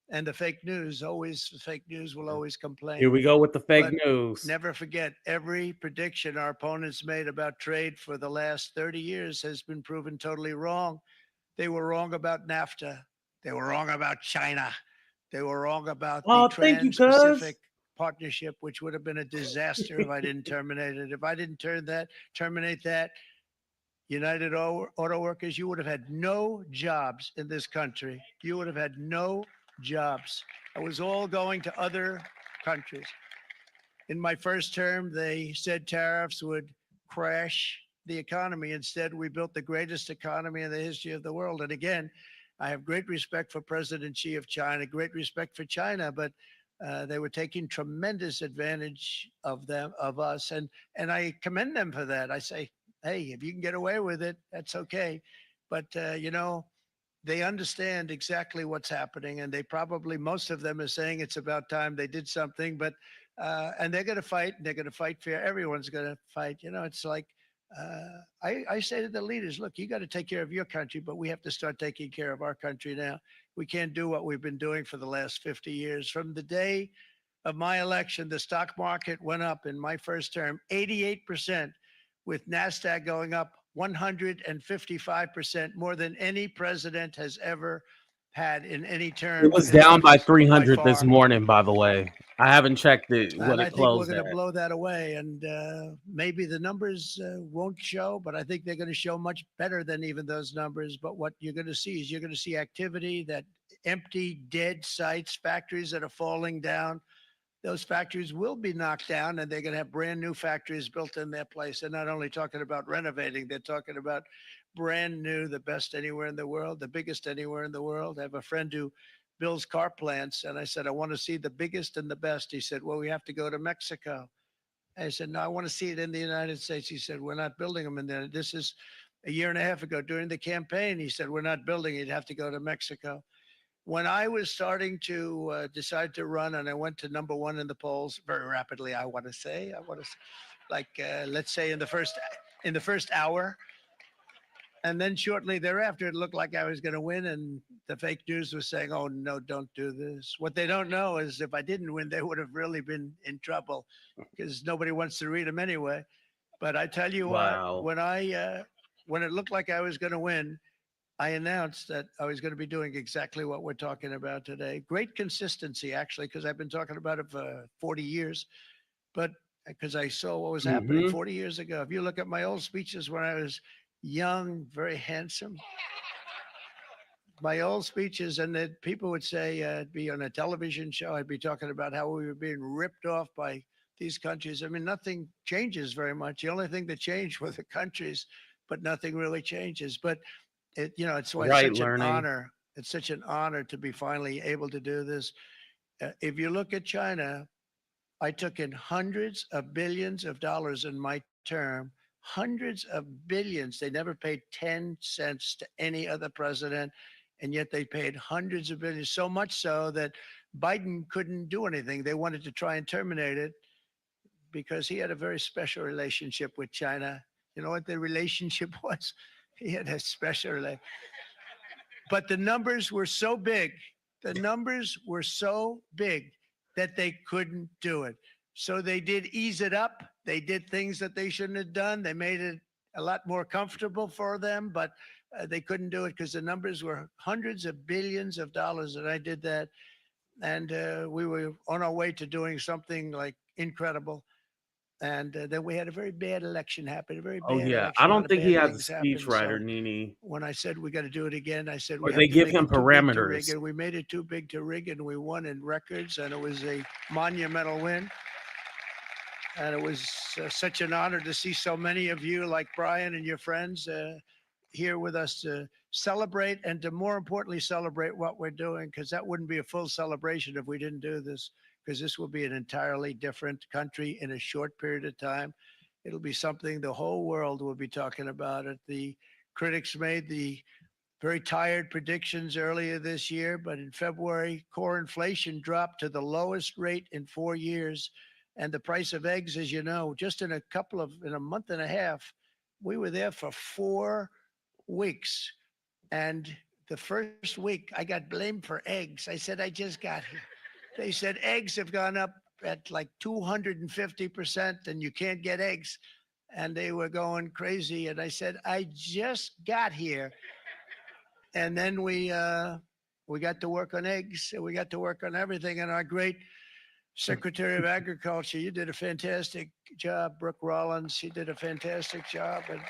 and the fake news. Always, the fake news will always complain. Here we go with the fake But news. never forget, every prediction our opponents made about trade for the last 30 years has been proven totally wrong. They were wrong about NAFTA. They were wrong about China. They were wrong about the Trans-Pacific Partnership, which would have been a disaster if I didn't terminate it. If I didn't terminate that, United Auto Workers, you would have had no jobs in this country. You would have had no jobs. It was all going to other countries. In my first term, they said tariffs would crash the economy. Instead, we built the greatest economy in the history of the world. And again, I have great respect for President Xi of China, great respect for China, but they were taking tremendous advantage of us. And I commend them for that. I say, hey, if you can get away with it, that's okay. But, you know, they understand exactly what's happening. And they probably, most of them are saying it's about time they did something. But, and they're going to fight. They're going to fight fair. Everyone's going to fight. You know, it's like, I say to the leaders, look, you got to take care of your country, but we have to start taking care of our country now. We can't do what we've been doing for the last 50 years. From the day of my election, the stock market went up in my first term 88%, with NASDAQ going up 155%, more than any president has ever had in any term. It was down by 300 this morning, by the way. I haven't checked it when it closed. I think we're going to blow that away, and maybe the numbers won't show, but I think they're going to show much better than even those numbers. But what you're going to see is you're going to see activity, that empty, dead sites, factories that are falling down. Those factories will be knocked down, and they're going to have brand new factories built in their place. They're not only talking about renovating, they're talking about brand new, the best anywhere in the world, the biggest anywhere in the world. I have a friend who builds car plants, and I said, I want to see the biggest and the best. He said, well, we have to go to Mexico. I said, no, I want to see it in the United States. He said, we're not building them in there. This is a year and a half ago during the campaign. He said, we're not building, you'd have to go to Mexico. When I was starting to decide to run, and I went to number one in the polls very rapidly, I want to say, like, let's say in the first hour. And then shortly thereafter, it looked like I was going to win. And the fake news was saying, oh, no, don't do this. What they don't know is if I didn't win, they would have really been in trouble because nobody wants to read them anyway. But I tell you Wow. what, when it looked like I was going to win, I announced that I was going to be doing exactly what we're talking about today. Great consistency, actually, because I've been talking about it for 40 years. But because I saw what was happening 40 years ago. If you look at my old speeches when I was young, very handsome, my old speeches, and that people would say I'd be on a television show. I'd be talking about how we were being ripped off by these countries. I mean, nothing changes very much. The only thing that changed were the countries, but nothing really changes. But it's why it's Right, such an learning. honor. It's such an honor to be finally able to do this. If you look at China, I took in hundreds of billions of dollars in my term, hundreds of billions. They never paid 10 cents to any other president, and yet they paid hundreds of billions, so much so that Biden couldn't do anything. They wanted to try and terminate it because he had a very special relationship with China. You know what the relationship was? He had a special relationship. But the numbers were so big, that they couldn't do it. So they did ease it up. They did things that they shouldn't have done. They made it a lot more comfortable for them, but they couldn't do it because the numbers were hundreds of billions of dollars. And I did that. And we were on our way to doing something like incredible. And then we had a very bad election happen, a very Oh bad yeah, election. I A lot don't of think he bad has a things happened. speechwriter, So Nini. when I said we got to do it again, I said Or we they have to give make him it too big to parameters. rig, and we made it too big to rig, and we won in records, and it was a monumental win. And it was such an honor to see so many of you, like Brian and your friends, here with us to celebrate, and to more importantly celebrate what we're doing, because that wouldn't be a full celebration if we didn't do this, because this will be an entirely different country in a short period of time. It'll be something the whole world will be talking about it. The critics made the very tired predictions earlier this year, but in February, core inflation dropped to the lowest rate in 4 years. And the price of eggs, as you know, just in a month and a half, we were there for 4 weeks. And the first week I got blamed for eggs. I said, I just got here. They said eggs have gone up at like 250% and you can't get eggs. And they were going crazy. And I said, I just got here. And then we got to work on eggs, and we got to work on everything. And our great Secretary of Agriculture, you did a fantastic job. Brooke Rollins, she did a fantastic job. And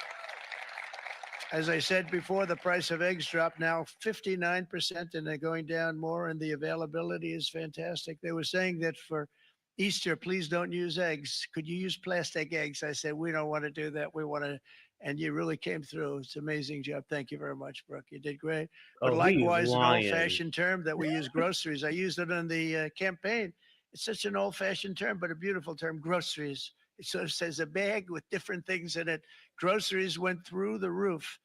as I said before, the price of eggs dropped now 59%, and they're going down more, and the availability is fantastic. They were saying that for Easter, please don't use eggs. Could you use plastic eggs? I said, we don't want to do that. We want to, and you really came through. It's an amazing job. Thank you very much, Brooke. You did great. But Oh, he's likewise, an lying. old-fashioned term that we use, groceries. I used it in the campaign. It's such an old-fashioned term, but a beautiful term, groceries. It sort of says a bag with different things in it. Groceries went through the roof.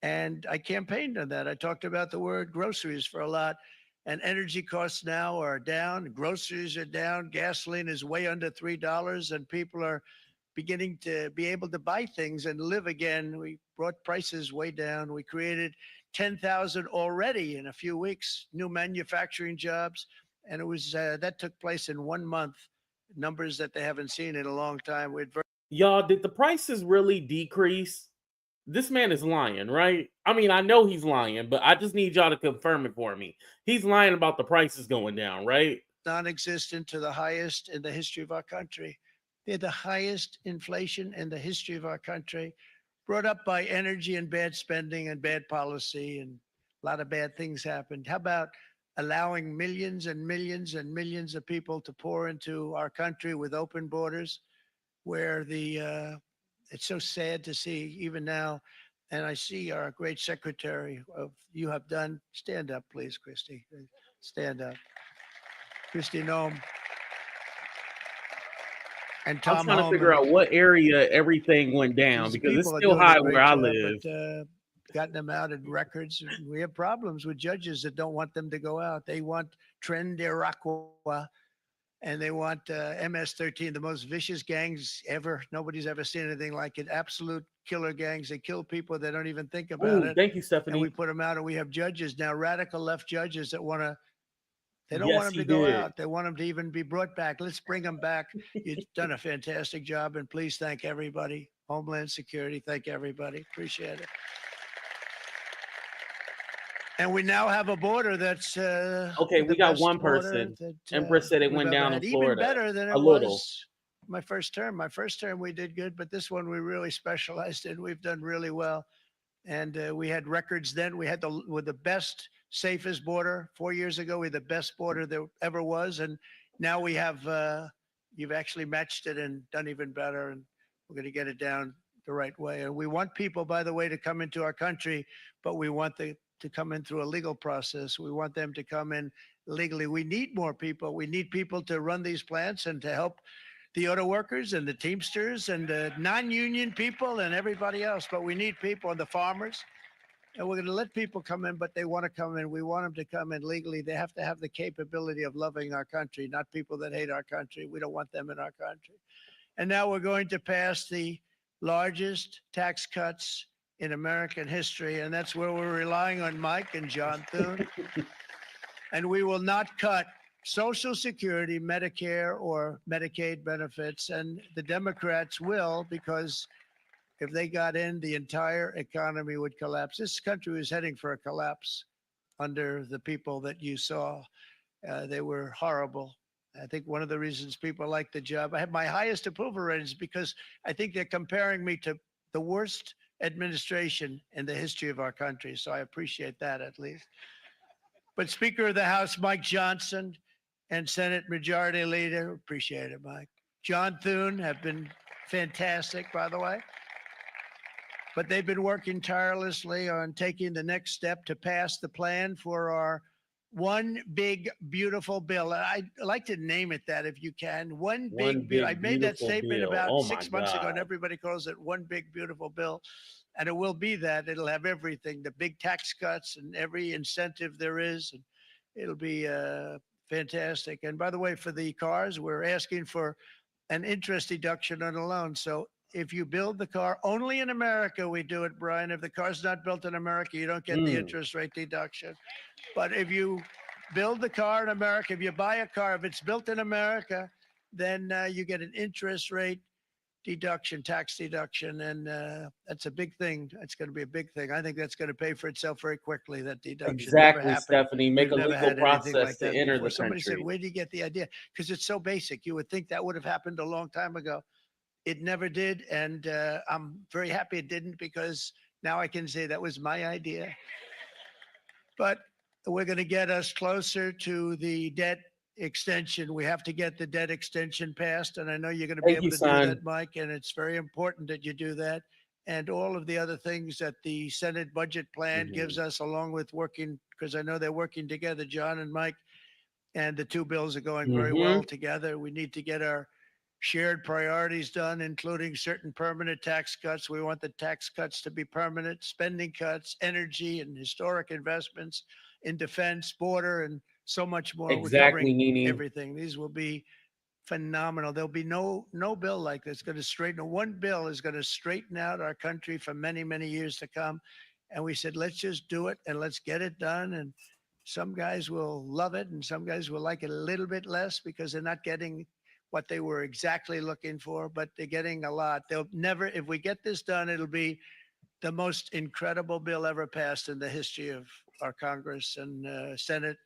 And I campaigned on that. I talked about the word groceries for a lot. And energy costs now are down. Groceries are down. Gasoline is way under $3. And people are beginning to be able to buy things and live again. We brought prices way down. We created 10,000 already in a few weeks, new manufacturing jobs. And it was that took place in 1 month, numbers that they haven't seen in a long time. Y'all, did the prices really decrease? This man is lying, right? I mean, I know he's lying, but I just need y'all to confirm it for me. He's lying about the prices going down, right? Non-existent to the highest in the history of our country. They're the highest inflation in the history of our country, brought up by energy and bad spending and bad policy, and a lot of bad things happened. How about allowing millions and millions and millions of people to pour into our country with open borders, where it's so sad to see even now. And I see our great secretary of you have done. Stand up, please, Christy. Stand up. Christy Nome. And I'm Tom trying to figure Homan. out what area everything went down These because it's people are still doing a high great where I job, live. but gotten them out in records. We have problems with judges that don't want them to go out. They want Tren de Aragua, and they want MS-13, the most vicious gangs ever. Nobody's ever seen anything like it. Absolute killer gangs. They kill people. They don't even think about Ooh, it. thank you, And we Stephanie. put them out, and we have judges now, radical left judges that want to. They don't want Yes, them he to go did. out. They want them to even be brought back. Let's bring them back. You've done a fantastic job, and please thank everybody. Homeland Security, thank everybody. Appreciate it. And we now have a border that's Okay, we the got best one border person. that Empress said it we've went ever down in had, even Florida. better than A it little. was my first term. My first term we did good, but this one we really specialized in. We've done really well, and we had records then. We had the best, safest border 4 years ago. We had the best border there ever was, and now we have. You've actually matched it and done even better, and we're going to get it down the right way. And we want people, by the way, to come into our country, but we want to come in through a legal process. We want them to come in legally. We need more people. We need people to run these plants and to help the auto workers and the Teamsters and the non-union people and everybody else. But we need people and the farmers. And we're going to let people come in, but they want to come in. We want them to come in legally. They have to have the capability of loving our country, not people that hate our country. We don't want them in our country. And now we're going to pass the largest tax cuts in American history. And that's where we're relying on Mike and John Thune. And we will not cut Social Security, Medicare, or Medicaid benefits. And the Democrats will, because if they got in, the entire economy would collapse. This country was heading for a collapse under the people that you saw. They were horrible. I think one of the reasons people like the job, I have my highest approval ratings because I think they're comparing me to the worst administration in the history of our country. So I appreciate that at least. But Speaker of the House, Mike Johnson, and Senate Majority Leader, appreciate it, Mike. John Thune have been fantastic, by the way. But they've been working tirelessly on taking the next step to pass the plan for our one big, beautiful bill. And I'd like to name it that if you can. One big, I made that beautiful statement bill. about Oh 6 my months ago, God. and everybody calls it one big, beautiful bill. And it will be that. It'll have everything, the big tax cuts and every incentive there is. And it'll be fantastic. And by the way, for the cars, we're asking for an interest deduction on a loan. So if you build the car only in America, we do it, Brian. If the car's not built in America, you don't get the interest rate deduction. But if you build the car in America, if you buy a car, if it's built in America, then you get an interest rate deduction, tax deduction. And that's a big thing. That's going to be a big thing. I think that's going to pay for itself very quickly, that deduction. Never Exactly, happened. Stephanie. Make We've a never legal had anything like process to that enter before. the Somebody said, country. where do you get the idea? Because it's so basic. You would think that would have happened a long time ago. It never did. And I'm very happy it didn't, because now I can say that was my idea. But we're going to get us closer to the debt extension. We have to get the debt extension passed. And I know you're going to be Thank able you, to son. do that, Mike. And it's very important that you do that. And all of the other things that the Senate budget plan gives us, along with working, because I know they're working together, John and Mike, and the two bills are going very well together. We need to get our shared priorities done, including certain permanent tax cuts. We want the tax cuts to be permanent, spending cuts, energy and historic investments in defense, border, and so much more. Exactly, We're covering Nene. everything. These will be phenomenal. There'll be no bill like this going to straighten. One bill is going to straighten out our country for many, many years to come. And we said, let's just do it and let's get it done. And some guys will love it and some guys will like it a little bit less because they're not getting what they were exactly looking for, but they're getting a lot. They'll never, if we get this done, it'll be the most incredible bill ever passed in the history of our Congress and Senate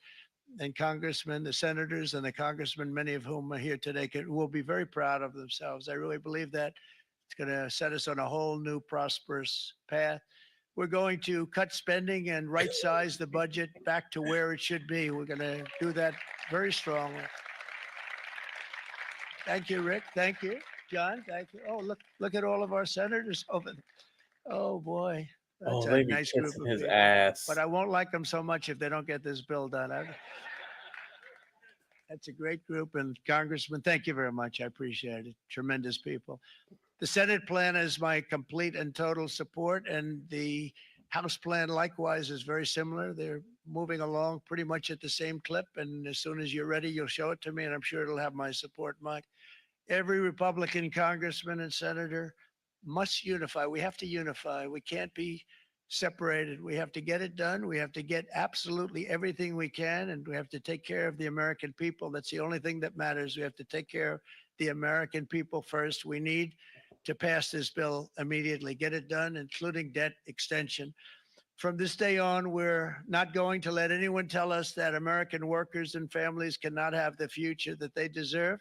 and congressmen, the senators and the congressmen, many of whom are here today, will be very proud of themselves. I really believe that it's going to set us on a whole new prosperous path. We're going to cut spending and right size the budget back to where it should be. We're going to do that very strongly. Thank you, Rick. Thank you, John. Thank you. Oh, look at all of our senators over there. Oh boy, that's they a be nice group kissing of his people. ass. But I won't like them so much if they don't get this bill done. That's a great group. And Congressman, thank you very much. I appreciate it. Tremendous people. The Senate plan is my complete and total support. And the House plan likewise is very similar. They're moving along pretty much at the same clip. And as soon as you're ready, you'll show it to me. And I'm sure it'll have my support, Mike. Every Republican congressman and senator must unify. We have to unify. We can't be separated. We have to get it done. We have to get absolutely everything we can, and we have to take care of the American people. That's the only thing that matters. We have to take care of the American people first. We need to pass this bill immediately, get it done, including debt extension. From this day on, we're not going to let anyone tell us that American workers and families cannot have the future that they deserve.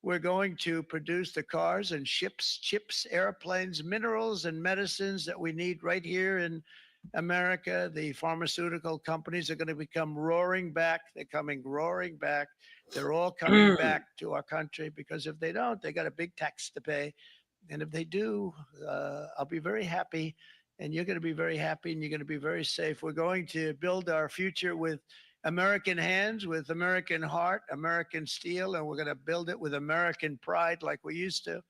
We're going to produce the cars and ships, chips, airplanes, minerals, and medicines that we need right here in America. The pharmaceutical companies are going to come roaring back. They're coming roaring back. They're all coming back to our country, because if they don't, they got a big tax to pay. And if they do, I'll be very happy, and you're going to be very happy, and you're going to be very safe. We're going to build our future with American hands, with American heart, American steel, and we're going to build it with American pride like we used to.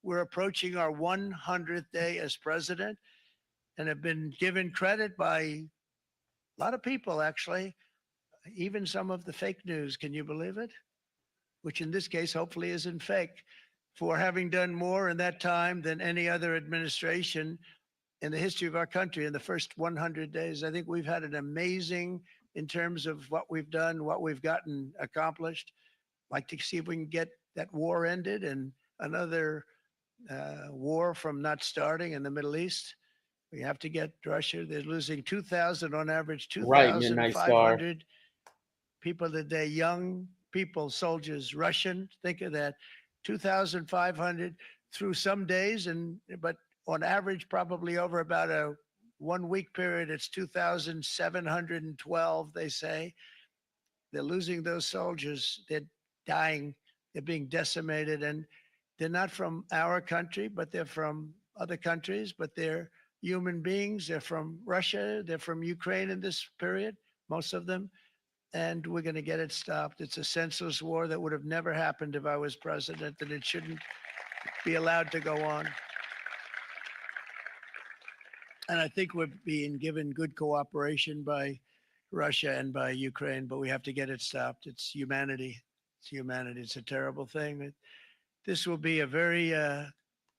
We're approaching our 100th day as president, and have been given credit by a lot of people, actually, even some of the fake news. Can you believe it? Which in this case, hopefully isn't fake, for having done more in that time than any other administration in the history of our country in the first 100 days. I think we've had an amazing, in terms of what we've done, what we've gotten accomplished. Like to see if we can get that war ended and another war from not starting in the Middle East. We have to get Russia. They're losing 2,000 on average, Right, Midnight Star. 2,500 people today, young people, soldiers, Russian. Think of that, 2,500 through some days, but on average, probably over about a 1 week period, it's 2,712, they say. They're losing those soldiers. They're dying. They're being decimated. And they're not from our country, but they're from other countries, but they're human beings. They're from Russia. They're from Ukraine in this period, most of them. And we're going to get it stopped. It's a senseless war that would have never happened if I was president, and it shouldn't be allowed to go on. And I think we're being given good cooperation by Russia and by Ukraine, but we have to get it stopped. It's humanity. It's humanity. It's a terrible thing. This will be a very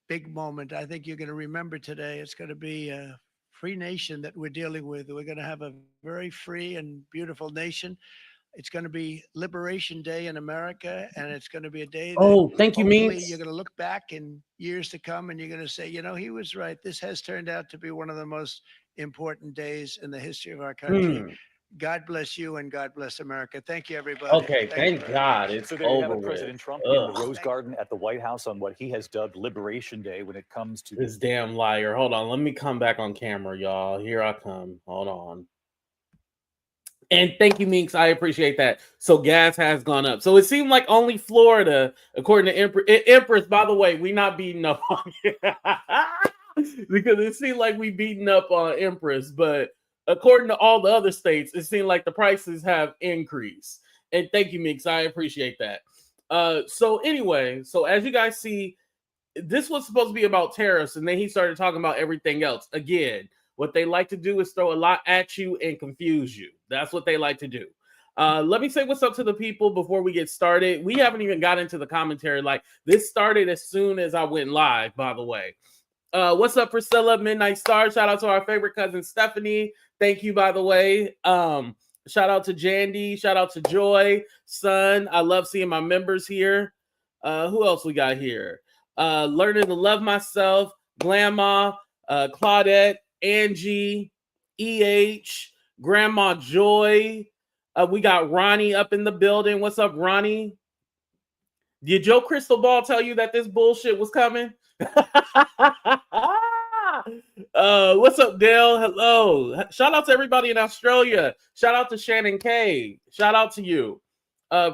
big moment. I think you're going to remember today. It's going to be a free nation that we're dealing with. We're going to have a very free and beautiful nation. It's going to be Liberation Day in America, and it's going to be a day that thank you, hopefully Meeks. you're going to look back in years to come, and you're going to say, you know, he was right. This has turned out to be one of the most important days in the history of our country. God bless you, and God bless America. Thank you, everybody. Okay, thank God it's So there you have over it, President with. Trump in the Rose Garden at the White House on what he has dubbed Liberation Day when it comes to This damn liar. Hold on, let me come back on camera, y'all. Here I come. Hold on. And thank you, Meeks. I appreciate that. So gas has gone up. So it seemed like only Florida, according to Empress, by the way, we not beating up on you. Because it seemed like we beating up on Empress. But according to all the other states, it seemed like the prices have increased. And thank you, Meeks. I appreciate that. So anyway, so as you guys see, this was supposed to be about tariffs. And then he started talking about everything else. Again, what they like to do is throw a lot at you and confuse you. That's what they like to do. Let me say what's up to the people before we get started. We haven't even got into the commentary. Like, this started as soon as I went live, by the way. What's up, Priscilla? Midnight Star. Shout out to our favorite cousin, Stephanie. Thank you, by the way. Shout out to Jandy. Shout out to Joy. Son, I love seeing my members here. Who else we got here? Learning to Love Myself. Grandma. Claudette. Angie, Grandma Joy. We got Ronnie up in the building. What's up, Ronnie? Did Joe Crystal Ball tell you that this bullshit was coming? What's up, Dale? Hello. Shout out to everybody in Australia. Shout out to Shannon K. Shout out to you.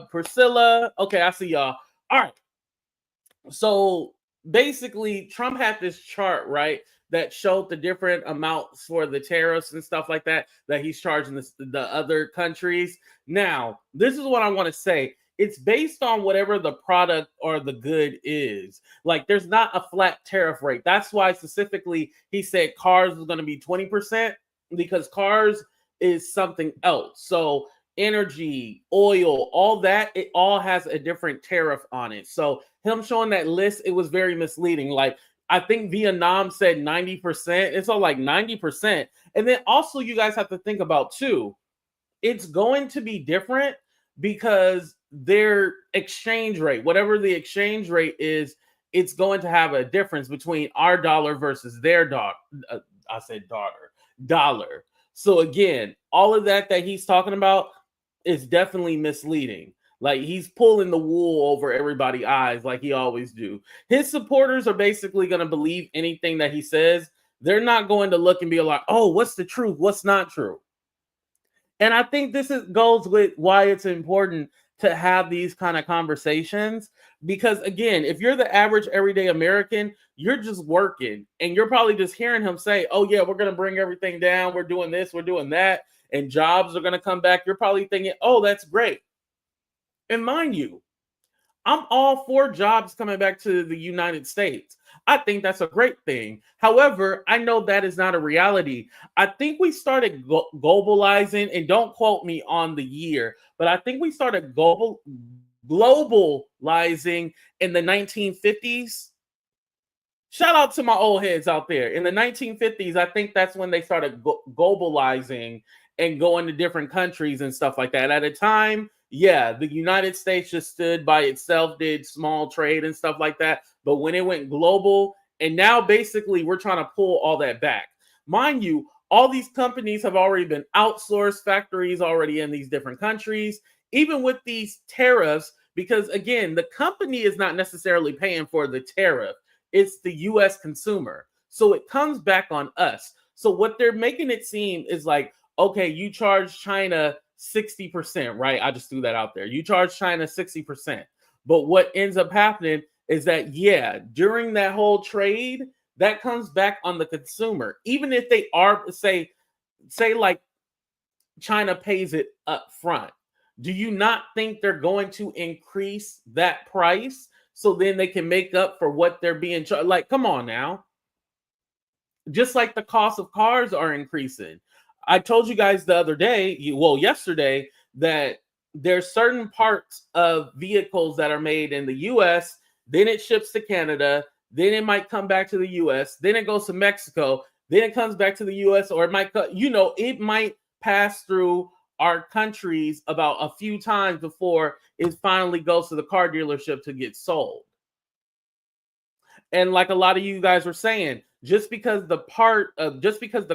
Priscilla. Okay, I see y'all. All right. So basically, Trump had this chart, right, that showed the different amounts for the tariffs and stuff like that he's charging the other countries. Now, this is what I want to say. it's based on whatever the product or the good is. Like there's not a flat tariff rate. That's why specifically he said cars is going to be 20% because cars is something else. So energy, oil, all that, it all has a different tariff on it. So him showing that list, it was very misleading. Like I think Vietnam said 90%. It's all like 90%. And then also you guys have to think about too, it's going to be different because their exchange rate, whatever the exchange rate is, it's going to have a difference between our dollar versus their dollar. I said dollar. So again, all of that he's talking about is definitely misleading. Like he's pulling the wool over everybody's eyes like he always do. His supporters are basically going to believe anything that he says. They're not going to look and be like, oh, what's the truth? What's not true? And I think this goes with why it's important to have these kind of conversations. Because again, if you're the average everyday American, you're just working and you're probably just hearing him say, oh yeah, we're going to bring everything down. We're doing this, we're doing that. And jobs are going to come back. You're probably thinking, oh, that's great. And mind you, I'm all for jobs coming back to the United States. I think that's a great thing. However, I know that is not a reality. I think we started globalizing, and don't quote me on the year, but I think we started globalizing in the 1950s. Shout out to my old heads out there. In the 1950s, I think that's when they started globalizing and going to different countries and stuff like that. At a time, yeah, the United States just stood by itself, did small trade and stuff like that. But when it went global, and now basically we're trying to pull all that back. Mind you, all these companies have already been outsourced, factories already in these different countries, even with these tariffs, because again, the company is not necessarily paying for the tariff. It's the US consumer. So it comes back on us. So what they're making it seem is like, okay, you charge China 60%, right? I just threw that out there. You charge China 60%. But what ends up happening is that, yeah, during that whole trade, that comes back on the consumer. Even if they are, say like China pays it up front. Do you not think they're going to increase that price so then they can make up for what they're being charged? Like, come on now. Just like the cost of cars are increasing. I told you guys the other day, yesterday, that there's certain parts of vehicles that are made in the US, then it ships to Canada, then it might come back to the US, then it goes to Mexico, then it comes back to the US, or it might, it might pass through our countries about a few times before it finally goes to the car dealership to get sold. And like a lot of you guys were saying, just because the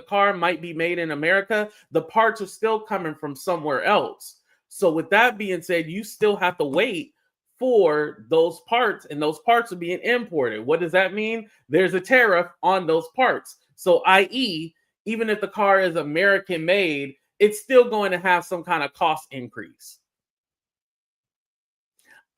car might be made in America, the parts are still coming from somewhere else. So with that being said, you still have to wait for those parts, and those parts are being imported. What does that mean? There's a tariff on those parts. So i.e., even if the car is American made, it's still going to have some kind of cost increase.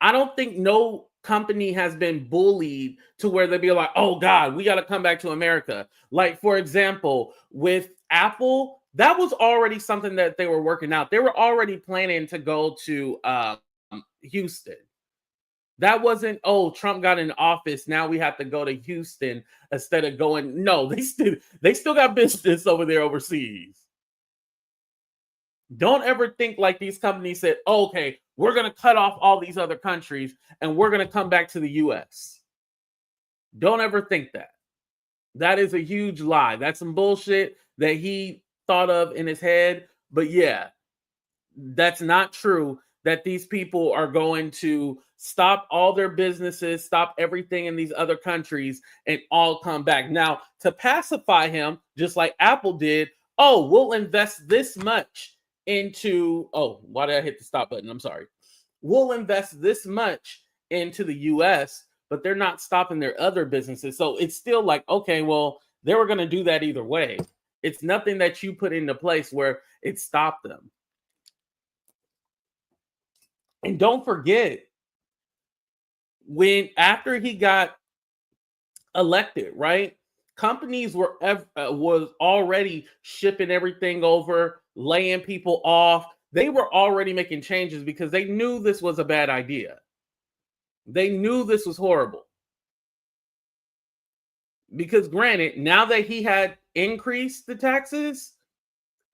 I don't think no company has been bullied to where they'd be like, oh God, we got to come back to America. Like, for example, with Apple, that was already something that they were working out. They were already planning to go to Houston. That wasn't, oh, Trump got in office, now we have to go to Houston instead of going. No, they still got business over there overseas. Don't ever think like these companies said, oh, okay, we're going to cut off all these other countries and we're going to come back to the US. Don't ever think that. That is a huge lie. That's some bullshit that he thought of in his head. But yeah, that's not true, that these people are going to stop all their businesses, stop everything in these other countries, and all come back. Now, to pacify him, just like Apple did, oh, we'll invest this much into, oh, why did I hit the stop button? I'm sorry. We'll invest this much into the US, but they're not stopping their other businesses. So it's still like, okay, well, they were going to do that either way. It's nothing that you put into place where it stopped them. And don't forget, after he got elected, right? Companies was already shipping everything over, laying people off. They were already making changes because they knew this was a bad idea. They knew this was horrible. Because granted, now that he had increased the taxes,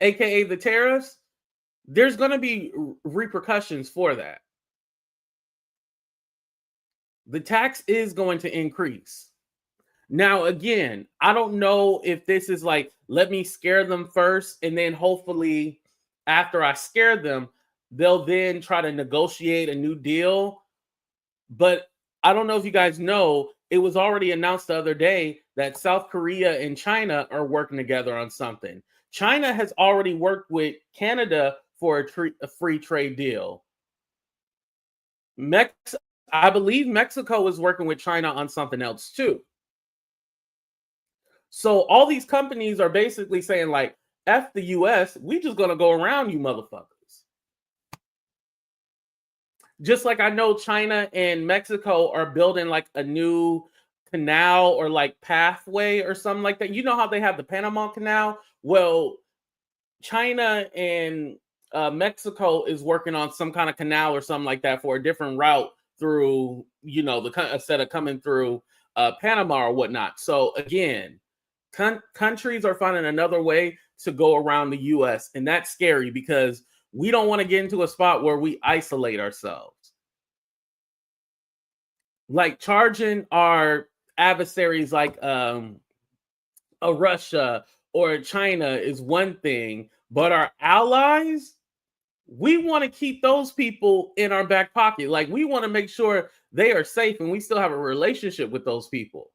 aka the tariffs, there's going to be repercussions for that. The tax is going to increase. Now, again, I don't know if this is like, let me scare them first, and then hopefully after I scare them, they'll then try to negotiate a new deal. But I don't know if you guys know, it was already announced the other day that South Korea and China are working together on something. China has already worked with Canada for a free trade deal. I believe Mexico is working with China on something else too. So all these companies are basically saying like, F the US, we just gonna go around you motherfuckers. Just like I know China and Mexico are building like a new canal or like pathway or something like that. You know how they have the Panama Canal? Well, China and Mexico is working on some kind of canal or something like that for a different route through, you know, instead of coming through Panama or whatnot. So again, countries are finding another way to go around the US, and that's scary because we don't want to get into a spot where we isolate ourselves. Like charging our adversaries like a Russia or China is one thing, but our allies, we want to keep those people in our back pocket. Like we want to make sure they are safe and we still have a relationship with those people.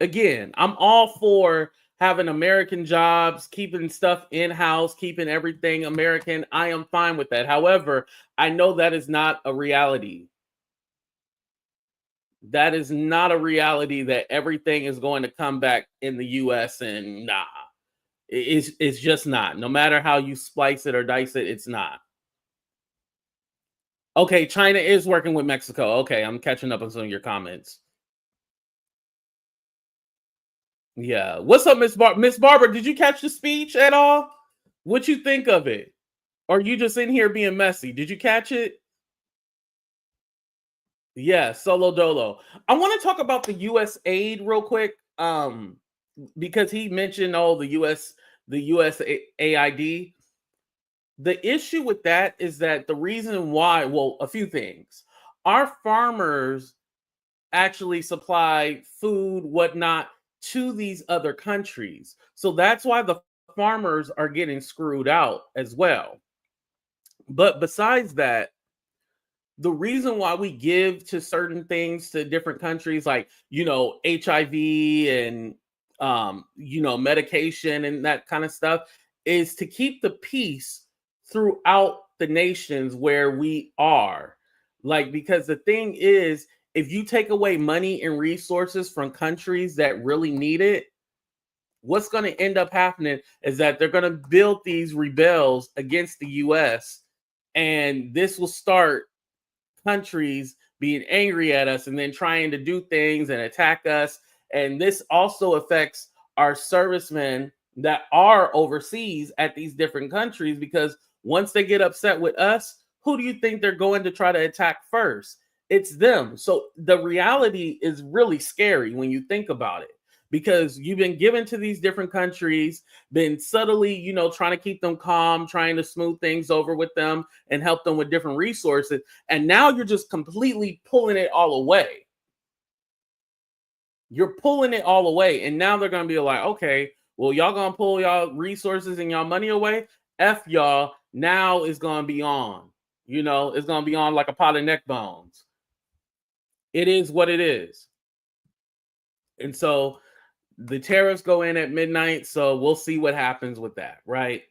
Again, I'm all for having American jobs, keeping stuff in-house, keeping everything American. I am fine with that. However, I know that is not a reality. That is not a reality that everything is going to come back in the US, and nah. It's just not. No matter how you splice it or dice it, it's not. Okay, China is working with Mexico. Okay, I'm catching up on some of your comments. Yeah. What's up, Miss Barbara? Did you catch the speech at all? What you think of it? Or are you just in here being messy? Did you catch it? Yeah, solo dolo. I want to talk about the U.S. aid real quick. Because he mentioned the U.S. AID. The issue with that is that the reason why, well, a few things. Our farmers actually supply food, whatnot, to these other countries. So that's why the farmers are getting screwed out as well. But besides that, the reason why we give to certain things to different countries, like, you know, HIV and, you know, medication and that kind of stuff, is to keep the peace throughout the nations where we are. Like, because the thing is, if you take away money and resources from countries that really need it, what's going to end up happening is that they're going to build these rebels against the US, and this will start countries being angry at us and then trying to do things and attack us. And this also affects our servicemen that are overseas at these different countries, because once they get upset with us, who do you think they're going to try to attack first? It's them. So the reality is really scary when you think about it, because you've been given to these different countries, been subtly, you know, trying to keep them calm, trying to smooth things over with them and help them with different resources. And now you're just completely pulling it all away. You're pulling it all away. And now they're going to be like, okay, well, y'all going to pull y'all resources and y'all money away? F y'all. Now it's going to be on. You know, it's going to be on like a pot of neck bones. It is what it is. And so the tariffs go in at midnight, so we'll see what happens with that, right?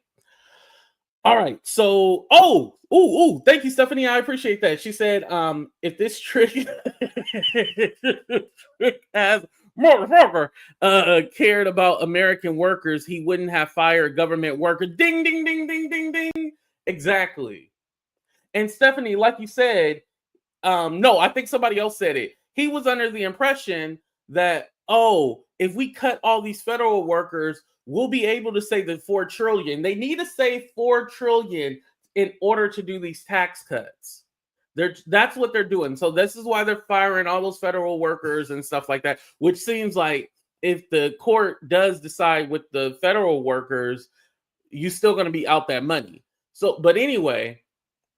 All right. So, thank you, Stephanie. I appreciate that. She said, if this trick has motherfucker cared about American workers, he wouldn't have fired government workers. Ding, ding, ding, ding, ding, ding. Exactly. And Stephanie, like you said, no, I think somebody else said it. He was under the impression that oh, if we cut all these federal workers, we'll be able to save the $4 trillion. They need to save $4 trillion in order to do these tax cuts. That's what they're doing. So this is why they're firing all those federal workers and stuff like that, which seems like if the court does decide with the federal workers, you're still going to be out that money. So, but anyway,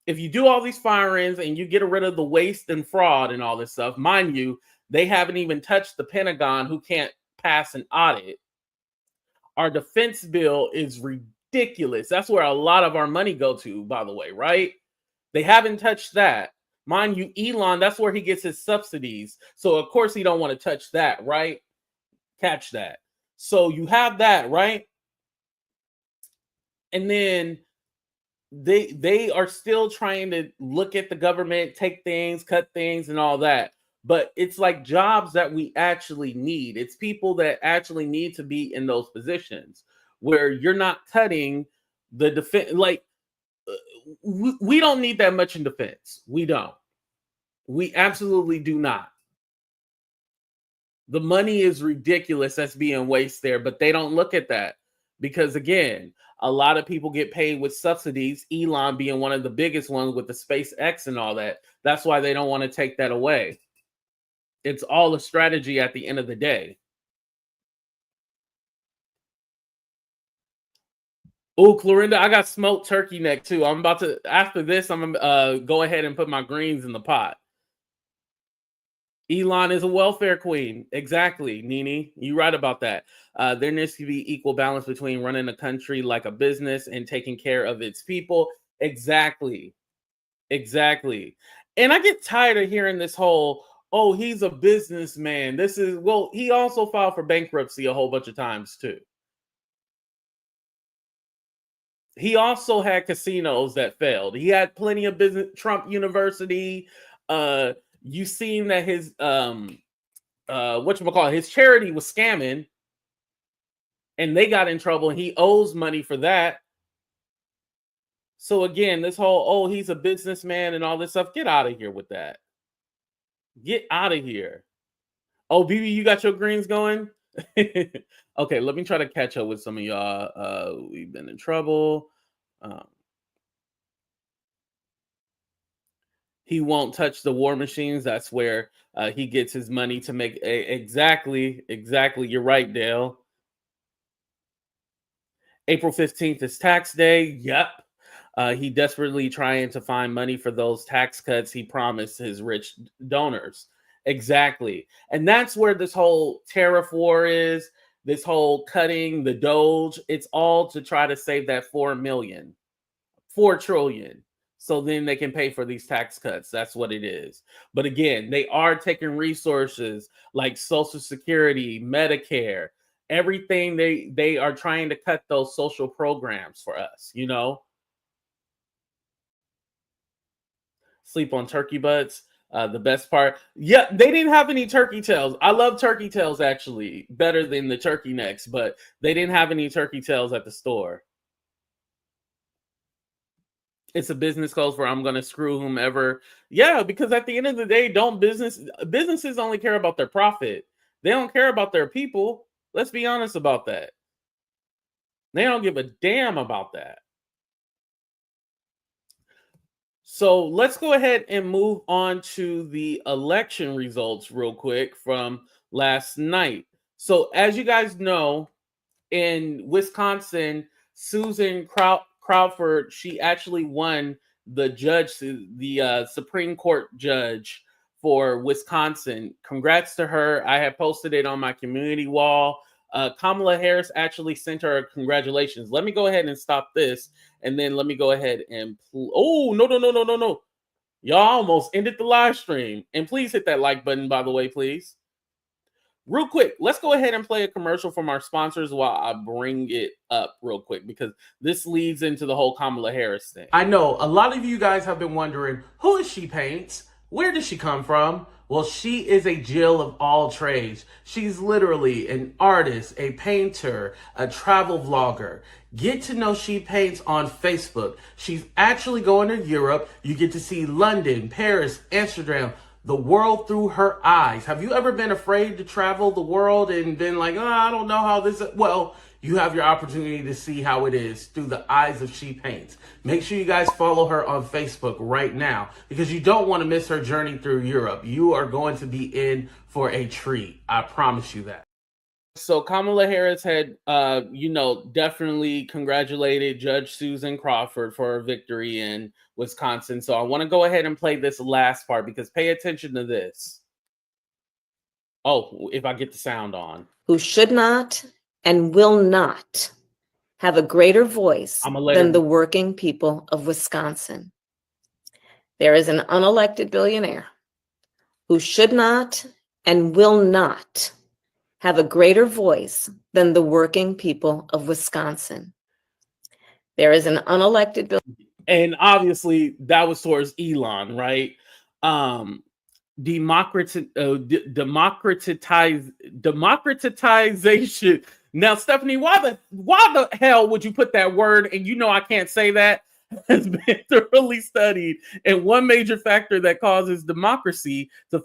if you do all these firings and you get rid of the waste and fraud and all this stuff, mind you, they haven't even touched the Pentagon, who can't pass an audit. Our defense bill is ridiculous. That's where a lot of our money go to, by the way, right? They haven't touched that. Mind you, Elon, that's where he gets his subsidies. So of course he don't want to touch that, right? Catch that. So you have that, right? And then they are still trying to look at the government, take things, cut things, and all that. But it's like jobs that we actually need. It's people that actually need to be in those positions where you're not cutting the defense. Like, we don't need that much in defense. We don't. We absolutely do not. The money is ridiculous that's being wasted there, but they don't look at that because, again, a lot of people get paid with subsidies, Elon being one of the biggest ones with the SpaceX and all that. That's why they don't want to take that away. It's all a strategy at the end of the day. Oh, Clorinda, I got smoked turkey neck too. I'm about to, after this, I'm gonna go ahead and put my greens in the pot. Elon is a welfare queen. Exactly, Nini. You're right about that. There needs to be equal balance between running a country like a business and taking care of its people. Exactly. Exactly. And I get tired of hearing this whole, oh, he's a businessman. This is, well, he also filed for bankruptcy a whole bunch of times too. He also had casinos that failed. He had plenty of business. Trump University. You seen that his his charity was scamming, and they got in trouble, and he owes money for that. So again, this whole, oh, he's a businessman and all this stuff. Get out of here with that. Get out of here. Oh, BB, you got your greens going? Okay, let me try to catch up with some of y'all. We've been in trouble. He won't touch the war machines. That's where he gets his money to make. Exactly. You're right, Dale. April 15th is tax day. Yep. He desperately trying to find money for those tax cuts he promised his rich donors. Exactly. And that's where this whole tariff war is, this whole cutting the DOGE. It's all to try to save that $4 trillion. So then they can pay for these tax cuts. That's what it is. But again, they are taking resources like Social Security, Medicare, everything. They are trying to cut those social programs for us, you know. Sleep on turkey butts. The best part. Yeah, they didn't have any turkey tails. I love turkey tails actually better than the turkey necks, but they didn't have any turkey tails at the store. It's a business close where I'm going to screw whomever. Yeah, because at the end of the day, businesses only care about their profit. They don't care about their people. Let's be honest about that. They don't give a damn about that. So let's go ahead and move on to the election results real quick from last night. So as you guys know, in Wisconsin, Susan Crawford, she actually won the Supreme Court judge for Wisconsin. Congrats to her. I have posted it on my community wall. Kamala Harris actually sent her congratulations. Let me go ahead and stop this, and then let me go ahead and oh, no. Y'all almost ended the live stream. And please hit that like button, by the way, please. Real quick, let's go ahead and play a commercial from our sponsors while I bring it up real quick, because this leads into the whole Kamala Harris thing. I know a lot of you guys have been wondering, who is she Paints? Where does she come from? Well, she is a Jill of all trades. She's literally an artist, a painter, a travel vlogger. Get to know She Paints on Facebook. She's actually going to Europe. You get to see London, Paris, Amsterdam, the world through her eyes. Have you ever been afraid to travel the world and been like, oh, I don't know how this is? Well, you have your opportunity to see how it is through the eyes of She Paints. Make sure you guys follow her on Facebook right now because you don't want to miss her journey through Europe. You are going to be in for a treat. I promise you that. So Kamala Harris had, definitely congratulated Judge Susan Crawford for her victory in Wisconsin. So I want to go ahead and play this last part because pay attention to this. Oh, if I get the sound on. Who should not and will not have a greater voice than the working people of Wisconsin. There is an unelected billionaire who should not and will not have a greater voice than the working people of Wisconsin. There is an unelected billionaire. And obviously that was towards Elon, right? Democratization. Now, Stephanie, why the hell would you put that word? And you know I can't say that. Has been thoroughly studied, and one major factor that causes democracy to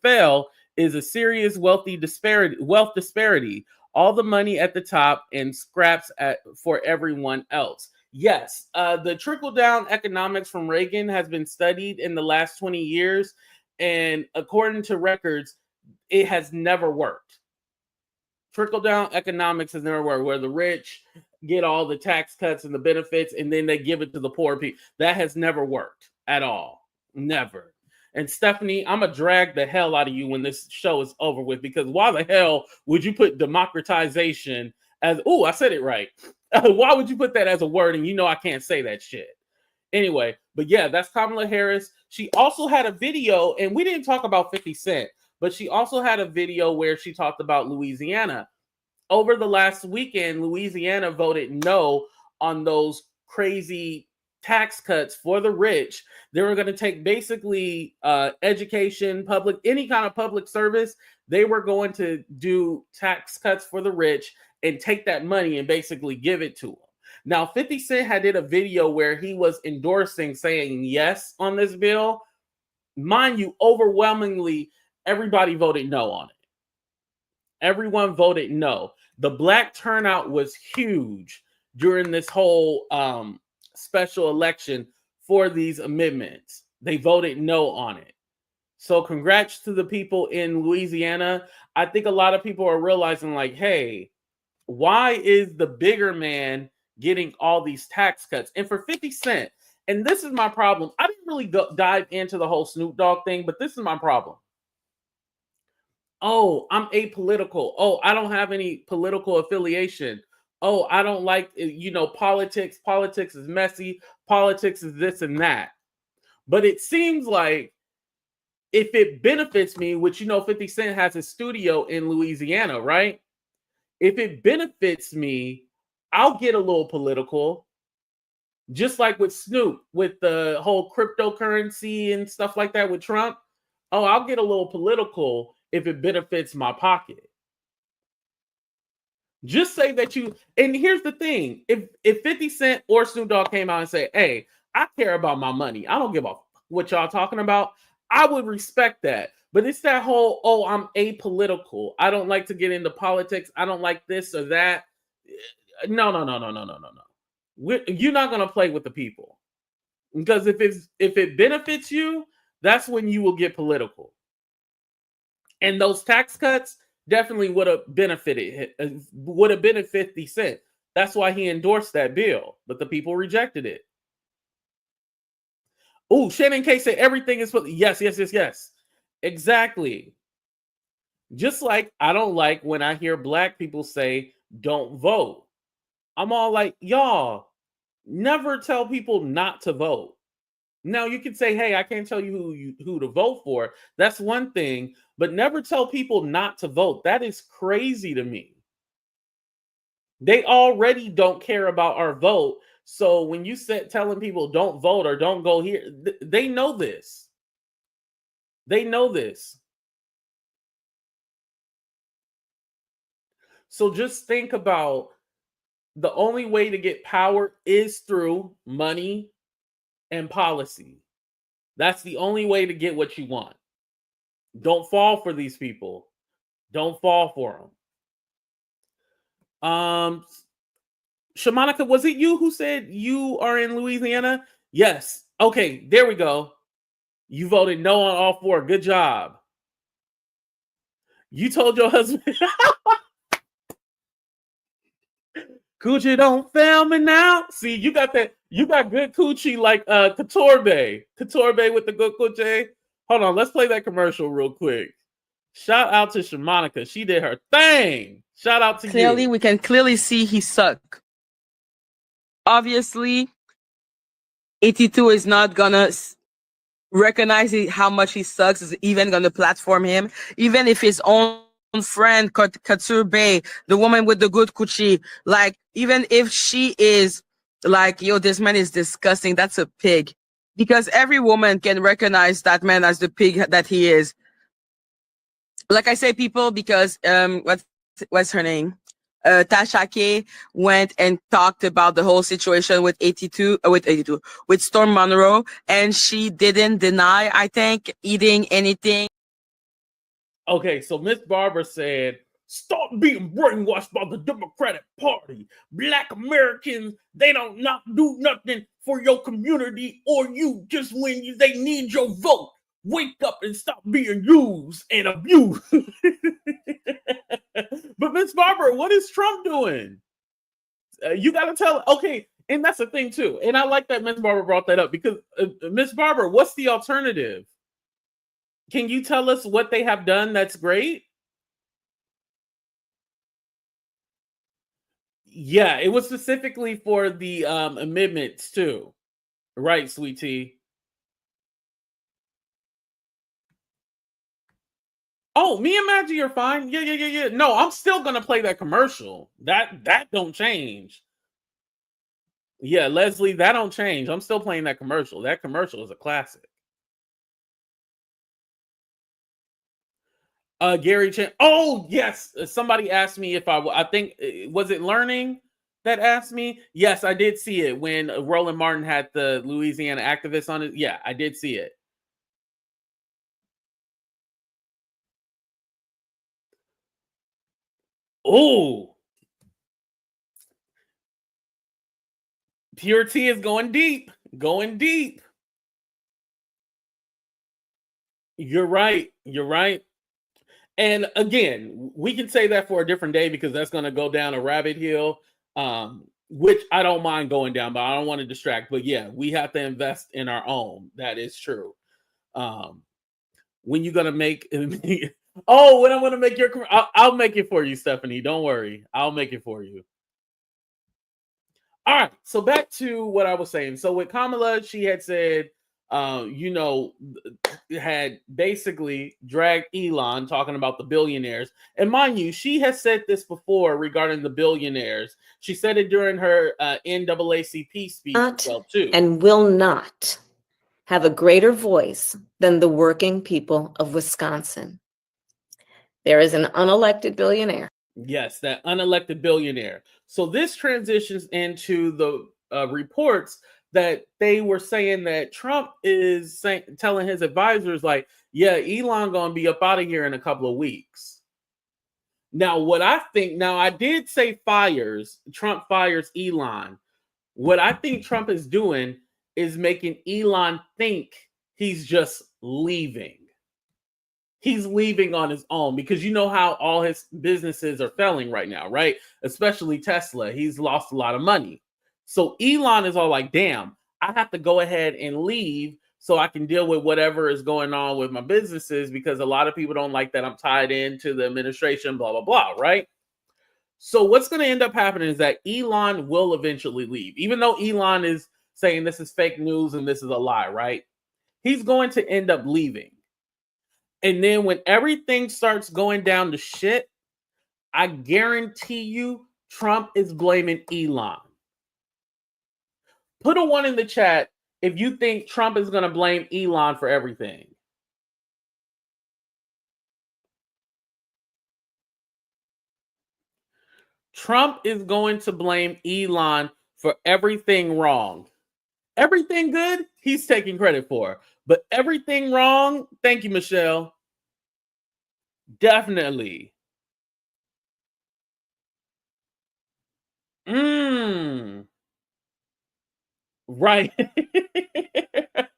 fail is a serious wealth disparity. All the money at the top and scraps for everyone else. Yes, the trickle-down economics from Reagan has been studied in the last 20 years, and according to records, it has never worked. Trickle-down economics has never worked, where the rich get all the tax cuts and the benefits, and then they give it to the poor people. That has never worked at all. Never. And Stephanie, I'm going to drag the hell out of you when this show is over with, because why the hell would you put democratization as, I said it right. Why would you put that as a word? And you know I can't say that shit. Anyway, but yeah, that's Kamala Harris. She also had a video, and we didn't talk about 50 Cent, but she also had a video where she talked about Louisiana. Over the last weekend, Louisiana voted no on those crazy tax cuts for the rich. They were going to take basically education, any kind of public service. They were going to do tax cuts for the rich and take that money and basically give it to them. Now, 50 Cent had did a video where he was endorsing, saying yes on this bill. Mind you, overwhelmingly, everybody voted no on it. Everyone voted no. The black turnout was huge during this whole special election for these amendments. They voted no on it. So congrats to the people in Louisiana. I think a lot of people are realizing, like, hey, why is the bigger man getting all these tax cuts? And for 50 Cent, and this is my problem. I didn't really dive into the whole Snoop Dogg thing, but this is my problem. Oh, I'm apolitical. Oh, I don't have any political affiliation. Oh, I don't like, politics. Politics is messy. Politics is this and that. But it seems like if it benefits me, which, 50 Cent has a studio in Louisiana, right? If it benefits me, I'll get a little political. Just like with Snoop, with the whole cryptocurrency and stuff like that with Trump. Oh, I'll get a little political if it benefits my pocket. Just say that and here's the thing. If 50 Cent or Snoop Dogg came out and say, hey, I care about my money. I don't give a what y'all talking about. I would respect that. But it's that whole, I'm apolitical. I don't like to get into politics. I don't like this or that. No. You're not going to play with the people. Because if it benefits you, that's when you will get political. And those tax cuts definitely would have benefited 50 Cent. That's why he endorsed that bill, but the people rejected it. Oh, Shannon K said everything is yes. Exactly. Just like I don't like when I hear black people say don't vote. I'm all like, y'all, never tell people not to vote. Now you can say, hey, I can't tell you who to vote for. That's one thing, but never tell people not to vote. That is crazy to me. They already don't care about our vote. So when you telling people don't vote or don't go here, they know this. They know this. So just think about the only way to get power is through money and policy. That's the only way to get what you want. Don't fall for these people. Don't fall for them. Shamanica, was it you who said you are in Louisiana? Yes. Okay, there we go. You voted no on all 4. Good job. You told your husband. Coochie don't fail me now. See, you got that. You got good coochie like Couture Bay with the good coochie. Hold on, let's play that commercial real quick. Shout out to Shamanica. She did her thing. Shout out to Clearly, you. we can clearly see he suck. Obviously, 82 is not gonna recognize how much he sucks, is even gonna platform him, even if his own friend Couture Bay, the woman with the good coochie, like, even if she is like, yo, this man is disgusting, that's a pig, because every woman can recognize that man as the pig that he is. Like I say, people, because what's her name? Tasha K went and talked about the whole situation with with Storm Monroe, and she didn't deny, I think, eating anything. Okay, so Miss Barbara said, stop being brainwashed by the Democratic Party. Black Americans, they don't not do nothing for your community or you just when they need your vote. Wake up and stop being used and abused. But Miss Barbara, what is Trump doing? You got to tell. Okay, and that's the thing too. And I like that Miss Barbara brought that up because Miss Barbara, what's the alternative? Can you tell us what they have done that's great? Yeah, it was specifically for the amendments too. Right, sweetie. Oh, me and Maggie are fine. Yeah. No, I'm still gonna play that commercial. That don't change. Yeah, Leslie, that don't change. I'm still playing that commercial. That commercial is a classic. Gary Chen. Oh, yes. Somebody asked me if I think, was it Learning that asked me? Yes, I did see it when Roland Martin had the Louisiana activists on it. Yeah, I did see it. Oh, Pure T is going deep. Going deep. You're right. You're right. And again, we can say that for a different day because that's going to go down a rabbit hole, which I don't mind going down, but I don't want to distract. But yeah, we have to invest in our own. That is true. When you going to make... Oh, when I'm going to make your... I'll make it for you, Stephanie. Don't worry. I'll make it for you. All right. So back to what I was saying. So with Kamala, she had said... had basically dragged Elon talking about the billionaires. And mind you, she has said this before regarding the billionaires. She said it during her NAACP speech as well, too. And will not have a greater voice than the working people of Wisconsin. There is an unelected billionaire. Yes, that unelected billionaire. So this transitions into the reports that they were saying that Trump is telling his advisors, like, yeah, Elon gonna be up out of here in a couple of weeks. Now, what I think, I did say Trump fires Elon. What I think Trump is doing is making Elon think he's just leaving. He's leaving on his own because you know how all his businesses are failing right now, right? Especially Tesla. He's lost a lot of money. So Elon is all like, damn, I have to go ahead and leave so I can deal with whatever is going on with my businesses because a lot of people don't like that I'm tied into the administration, blah, blah, blah, right? So what's going to end up happening is that Elon will eventually leave. Even though Elon is saying this is fake news and this is a lie, right? He's going to end up leaving. And then when everything starts going down to shit, I guarantee you Trump is blaming Elon. Put a 1 in the chat if you think Trump is going to blame Elon for everything. Trump is going to blame Elon for everything wrong. Everything good, he's taking credit for. But everything wrong, thank you, Michelle. Definitely. Right.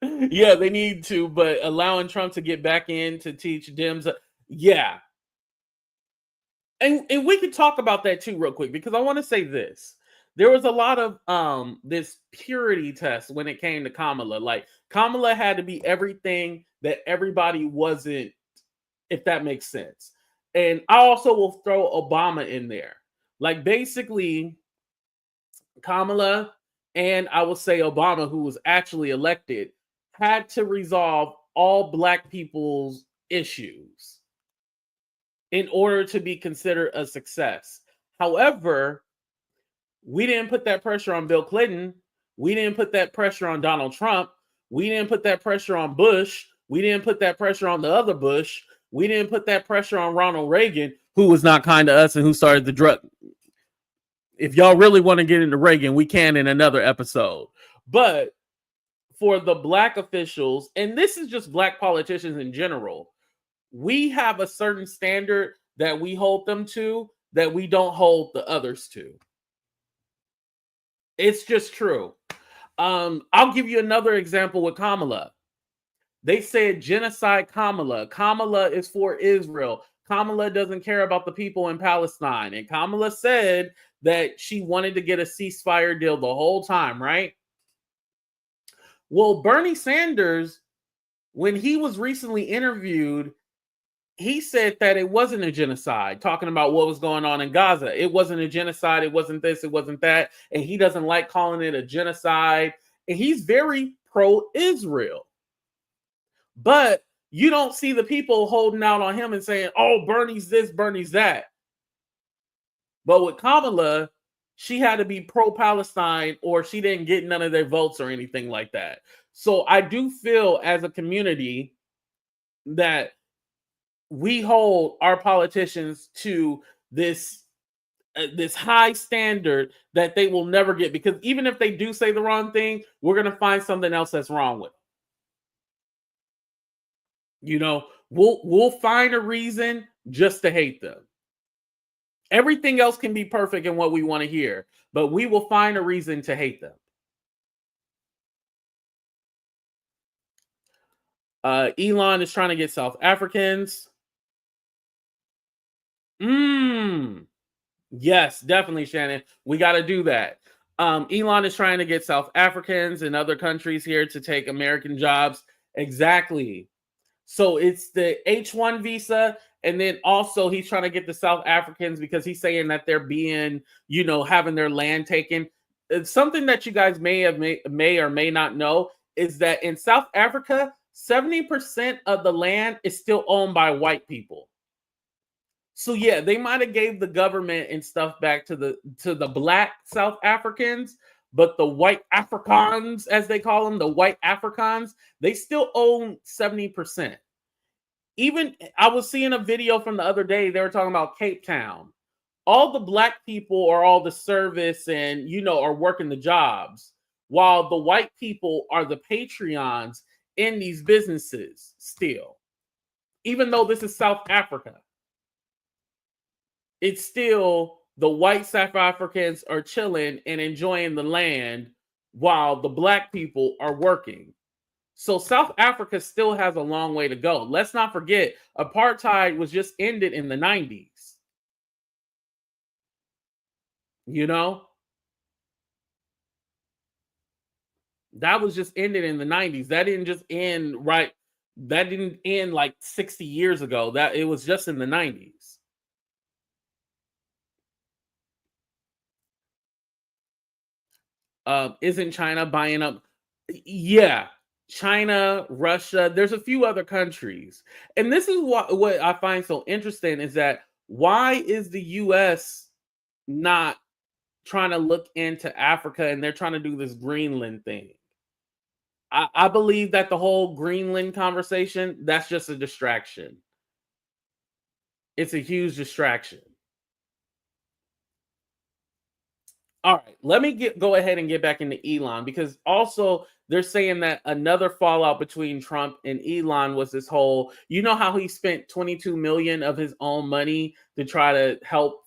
Yeah, they need to, but allowing Trump to get back in to teach Dems, yeah. And we could talk about that too real quick, because I want to say this. There was a lot of this purity test when it came to Kamala. Like, Kamala had to be everything that everybody wasn't, if that makes sense. And I also will throw Obama in there. Like, basically, Kamala and I will say Obama, who was actually elected, had to resolve all Black people's issues in order to be considered a success. However, we didn't put that pressure on Bill Clinton. We didn't put that pressure on Donald Trump. We didn't put that pressure on Bush. We didn't put that pressure on the other Bush. We didn't put that pressure on Ronald Reagan, who was not kind to us and who started the drug. If y'all really want to get into Reagan, we can in another episode. But for the Black officials, and this is just Black politicians in general, we have a certain standard that we hold them to that we don't hold the others to. It's just true. I'll give you another example with Kamala. They said genocide Kamala. Kamala is for Israel. Kamala doesn't care about the people in Palestine. And Kamala said that she wanted to get a ceasefire deal the whole time, right? Well, Bernie Sanders, when he was recently interviewed, he said that it wasn't a genocide, talking about what was going on in Gaza. It wasn't a genocide. It wasn't this. It wasn't that. And he doesn't like calling it a genocide. And he's very pro-Israel. But you don't see the people holding out on him and saying, oh, Bernie's this, Bernie's that. But with Kamala, she had to be pro-Palestine or she didn't get none of their votes or anything like that. So I do feel as a community that we hold our politicians to this high standard that they will never get, because even if they do say the wrong thing, we're going to find something else that's wrong with them. You know, we'll find a reason just to hate them. Everything else can be perfect in what we want to hear, but we will find a reason to hate them. Elon is trying to get South Africans. Yes, definitely, Shannon. We got to do that. Elon is trying to get South Africans and other countries here to take American jobs. Exactly. So it's the H-1 visa, and then also he's trying to get the South Africans because he's saying that they're being, having their land taken. It's something that you guys may or may not know is that in South Africa, 70% of the land is still owned by white people. So yeah, they might have gave the government and stuff back to the Black South Africans, but the white Afrikaans, as they call them, the white Afrikaans, they still own 70%. Even I was seeing a video from the other day, they were talking about Cape Town. All the Black people are all the service and, are working the jobs, while the white people are the Patreons in these businesses still. Even though this is South Africa, it's still the white South Africans are chilling and enjoying the land while the Black people are working. So South Africa still has a long way to go. Let's not forget, apartheid was just ended in the 90s. That was just ended in the 90s. That didn't just end right. That didn't end like 60 years ago. That it was just in the 90s. Isn't China buying up? Yeah, China, Russia. There's a few other countries, and this is what I find so interesting is that why is the U.S. not trying to look into Africa, and they're trying to do this Greenland thing? I believe that the whole Greenland conversation, that's just a distraction. It's a huge distraction. All right, let me go ahead and get back into Elon, because also they're saying that another fallout between Trump and Elon was this whole, you know how he spent 22 million of his own money to try to help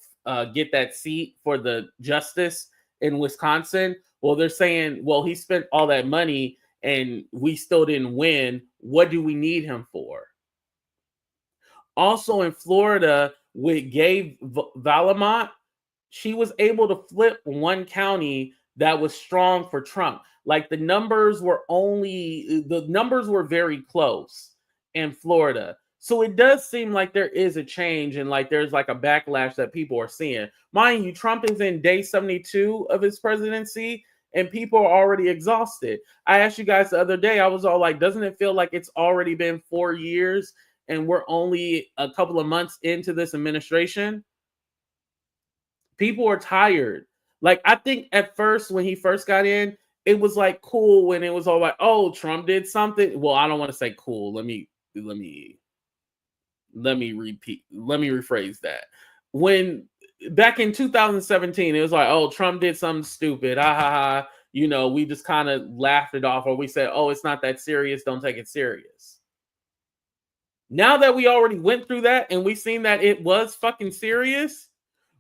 get that seat for the justice in Wisconsin. Well, they're saying, well, he spent all that money and we still didn't win. What do we need him for? Also in Florida, with Gabe Valamont, she was able to flip one county that was strong for Trump. Like the numbers were very close in Florida. So it does seem like there is a change, and like there's like a backlash that people are seeing. Mind you, Trump is in day 72 of his presidency and people are already exhausted. I asked you guys the other day, I was all like, doesn't it feel like it's already been 4 years and we're only a couple of months into this administration? People are tired. Like, I think at first, when he first got in, it was like cool when it was all like, oh, Trump did something. Well, I don't want to say cool. Let me rephrase that. When back in 2017, it was like, oh, Trump did something stupid. Ha ha ha. You know, we just kind of laughed it off, or we said, oh, it's not that serious. Don't take it serious. Now that we already went through that and we've seen that it was fucking serious,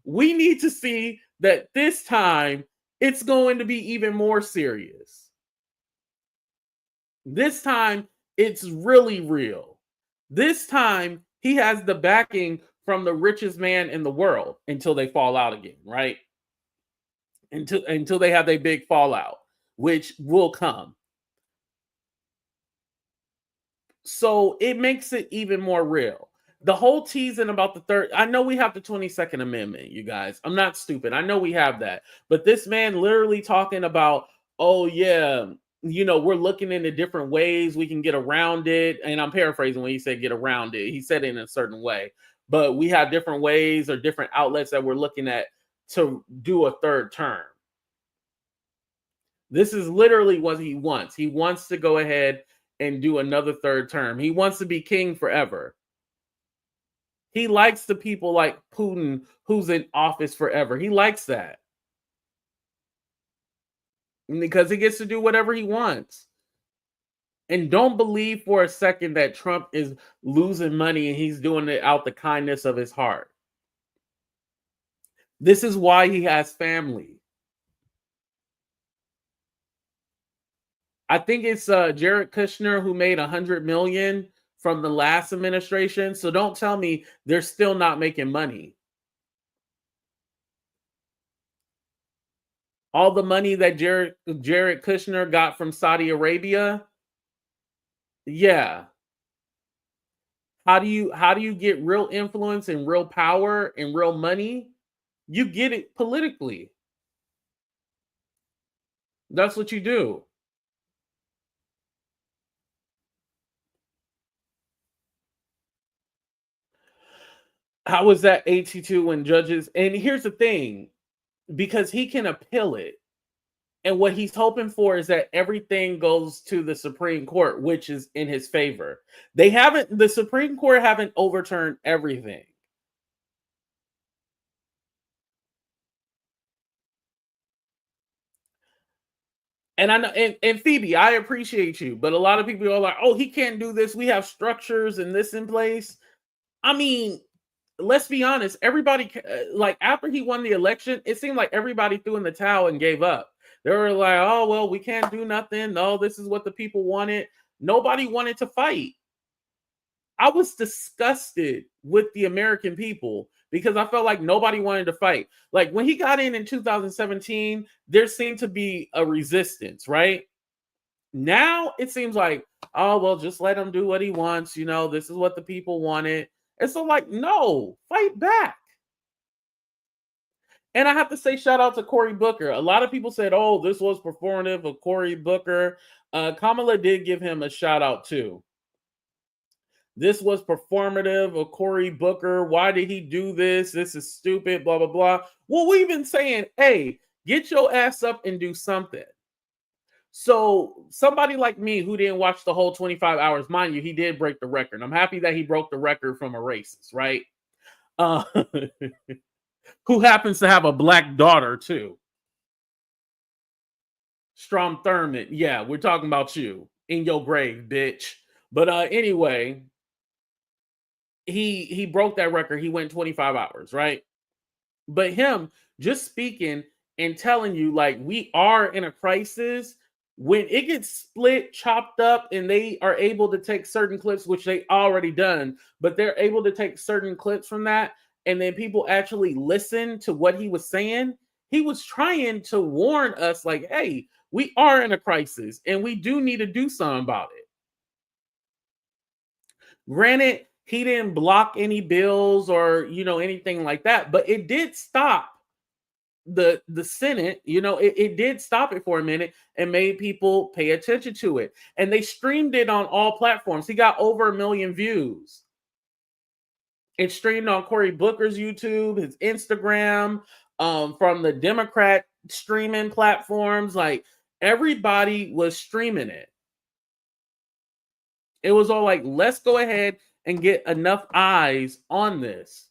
we need to see that this time it's going to be even more serious. This time it's really real. This time he has the backing from the richest man in the world until they fall out again, right? Until they have their big fallout, which will come. So it makes it even more real. The whole teasing about the third, I know we have the 22nd Amendment, you guys. I'm not stupid. I know we have that. But this man literally talking about, oh, yeah, you know, we're looking into different ways we can get around it. And I'm paraphrasing when he said get around it. He said it in a certain way. But we have different ways or different outlets that we're looking at to do a third term. This is literally what he wants. He wants to go ahead and do another third term. He wants to be king forever. He likes the people like Putin who's in office forever. He likes that. Because he gets to do whatever he wants. And don't believe for a second that Trump is losing money and he's doing it out the kindness of his heart. This is why he has family. I think it's Jared Kushner who made $100 million from the last administration. So don't tell me they're still not making money. All the money that Jared Kushner got from Saudi Arabia. Yeah. How do you get real influence and real power and real money? You get it politically. That's what you do. How was that 82 when judges? And here's the thing, because he can appeal it. And what he's hoping for is that everything goes to the Supreme Court, which is in his favor. The Supreme Court haven't overturned everything. And I know, and Phoebe, I appreciate you, but a lot of people are like, oh, he can't do this. We have structures and this in place. I mean, let's be honest, everybody, like after he won the election, it seemed like everybody threw in the towel and gave up. They were like, oh, well, we can't do nothing. No, this is what the people wanted. Nobody wanted to fight. I was disgusted with the American people because I felt like nobody wanted to fight. Like when he got in 2017, there seemed to be a resistance, right? Now it seems like, oh, well, just let him do what he wants. You know, this is what the people wanted. And so, like, no, fight back. And I have to say, shout out to Cory Booker. A lot of people said, oh, this was performative of Cory Booker. Kamala did give him a shout out too. This was performative of Cory Booker. Why did he do this? This is stupid, blah, blah, blah. Well, we've been saying, hey, get your ass up and do something. So somebody like me who didn't watch the whole 25 hours, mind you, he did break the record. I'm happy that he broke the record from a racist, right? Who happens to have a black daughter too. Strom Thurmond. Yeah, we're talking about you in your grave, bitch. But anyway, he broke that record. He went 25 hours, right? But him just speaking and telling you, like, we are in a crisis. When it gets split, chopped up, and they are able to take certain clips, which they already done, but they're able to take certain clips from that, and then people actually listen to what he was saying. He was trying to warn us, like, hey, we are in a crisis, and we do need to do something about it. Granted, he didn't block any bills or anything like that, but it did stop the Senate. It did stop it for a minute and made people pay attention to it. And they streamed it on all platforms. He got over 1 million views. It streamed on Cory Booker's YouTube, his Instagram, from the Democrat streaming platforms. Like, everybody was streaming it. It was all like, let's go ahead and get enough eyes on this.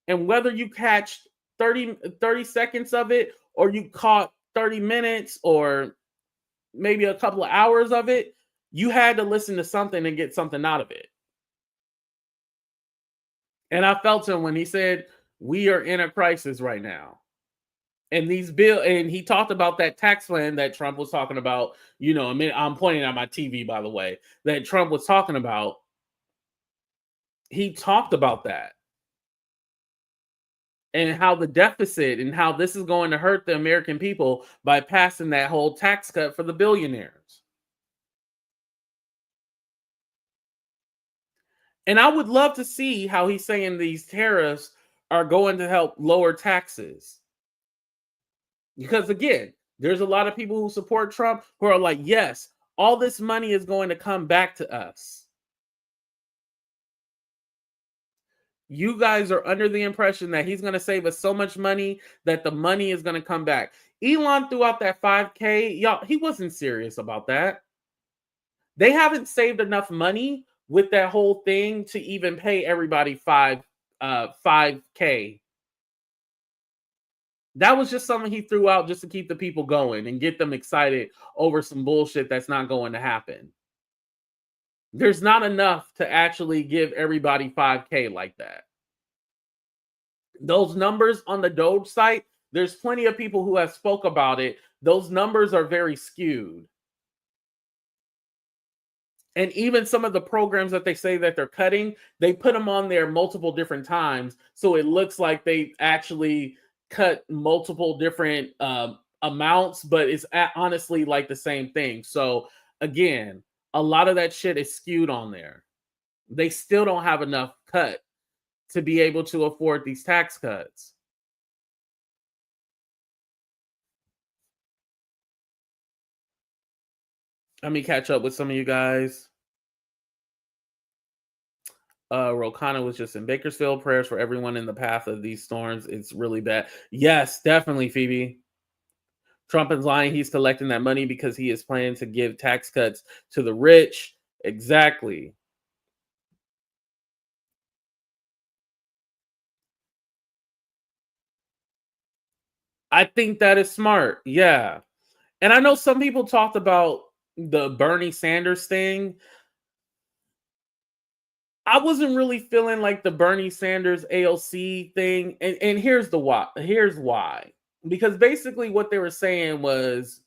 And whether you catch 30 seconds of it, or you caught 30 minutes, or maybe a couple of hours of it, you had to listen to something and get something out of it. And I felt him when he said, we are in a crisis right now. And and he talked about that tax plan that Trump was talking about, I'm pointing at my TV, by the way, that Trump was talking about. He talked about that. And how the deficit and how this is going to hurt the American people by passing that whole tax cut for the billionaires. And I would love to see how he's saying these tariffs are going to help lower taxes. Because again, there's a lot of people who support Trump who are like, yes, all this money is going to come back to us. You guys are under the impression that he's going to save us so much money that the money is going to come back. Elon threw out that 5K. Y'all, he wasn't serious about that. They haven't saved enough money with that whole thing to even pay everybody 5K. That was just something he threw out just to keep the people going and get them excited over some bullshit that's not going to happen. There's not enough to actually give everybody 5K like that. Those numbers on the DOGE site, there's plenty of people who have spoke about it. Those numbers are very skewed. And even some of the programs that they say that they're cutting, they put them on there multiple different times. So it looks like they actually cut multiple different amounts, but it's honestly like the same thing. So again, a lot of that shit is skewed on there. They still don't have enough cut to be able to afford these tax cuts. Let me catch up with some of you guys. Rokana was just in Bakersfield. Prayers for everyone in the path of these storms. It's really bad. Yes, definitely, Phoebe. Trump is lying. He's collecting that money because he is planning to give tax cuts to the rich. Exactly. I think that is smart. Yeah. And I know some people talked about the Bernie Sanders thing. I wasn't really feeling like the Bernie Sanders AOC thing. And here's the why. Here's why. Because basically what they were saying was,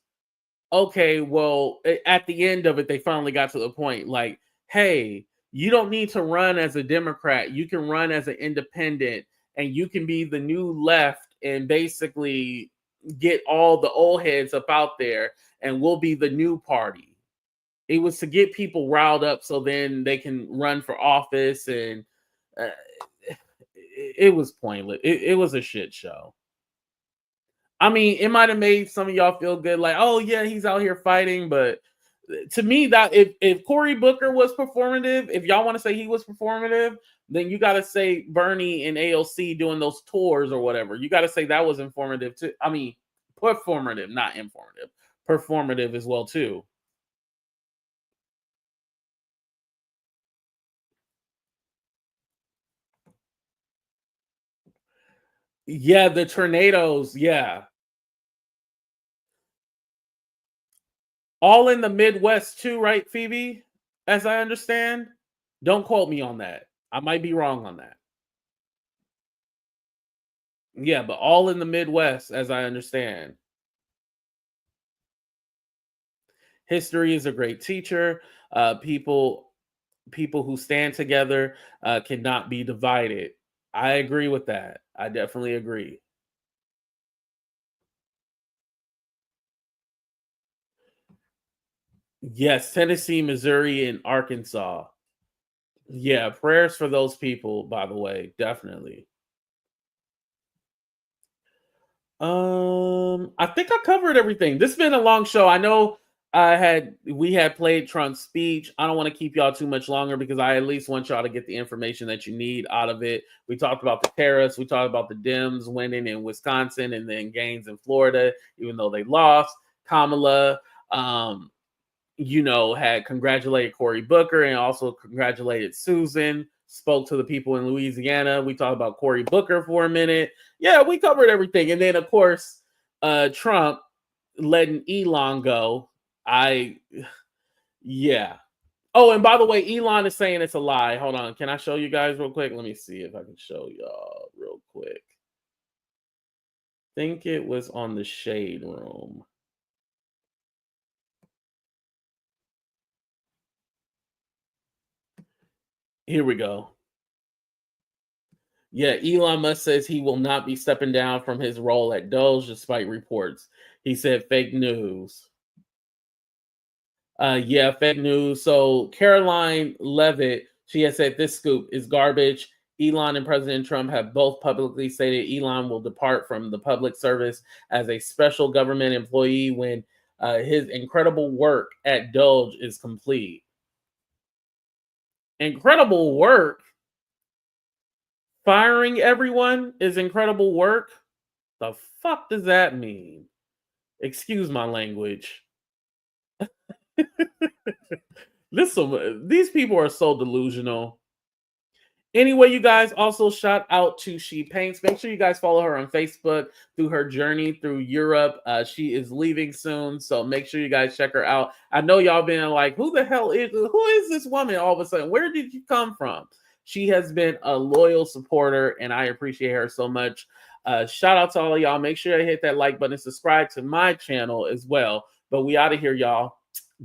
okay, well, at the end of it, they finally got to the point like, hey, you don't need to run as a Democrat. You can run as an independent and you can be the new left and basically get all the old heads up out there and we'll be the new party. It was to get people riled up so then they can run for office, and it was pointless. It was a shit show. I mean, it might have made some of y'all feel good, like, oh yeah, he's out here fighting. But to me, that if Cory Booker was performative, if y'all want to say he was performative, then you got to say Bernie and AOC doing those tours or whatever. You got to say that was informative too. I mean, performative, not informative. Performative as well too. Yeah, the tornadoes. Yeah. All in the Midwest too, right, Phoebe? As I understand. Don't quote me on that. I might be wrong on that. Yeah, but all in the Midwest, as I understand. History is a great teacher. People who stand together cannot be divided. I agree with that. I definitely agree. Yes, Tennessee, Missouri, and Arkansas. Yeah, prayers for those people, by the way, definitely. I think I covered everything. This has been a long show. I know we had played Trump's speech. I don't want to keep y'all too much longer because I at least want y'all to get the information that you need out of it. We talked about the tariffs. We talked about the Dems winning in Wisconsin and then gains in Florida, even though they lost. Kamala, had congratulated Cory Booker and also congratulated Susan, spoke to the people in Louisiana. We talked about Cory Booker for a minute. Yeah, we covered everything. And then, of course, Trump letting Elon go. Yeah. Oh, and by the way, Elon is saying it's a lie. Hold on. Can I show you guys real quick? Let me see if I can show y'all real quick. I think it was on the Shade Room. Here we go. Yeah, Elon Musk says he will not be stepping down from his role at DOGE despite reports. He said fake news. Yeah, fake news. So Caroline Levitt, she has said this scoop is garbage. Elon and President Trump have both publicly stated Elon will depart from the public service as a special government employee when his incredible work at DOGE is complete. Incredible work? Firing everyone is incredible work? The fuck does that mean? Excuse my language. Listen, these people are so delusional. Anyway, you guys, also shout out to She Paints. Make sure you guys follow her on Facebook through her journey through Europe. She is leaving soon, so make sure you guys check her out. I know y'all been like, who is this woman all of a sudden? Where did you come from? She has been a loyal supporter, and I appreciate her so much. Shout out to all of y'all. Make sure you hit that like button and subscribe to my channel as well. But we out of here, y'all.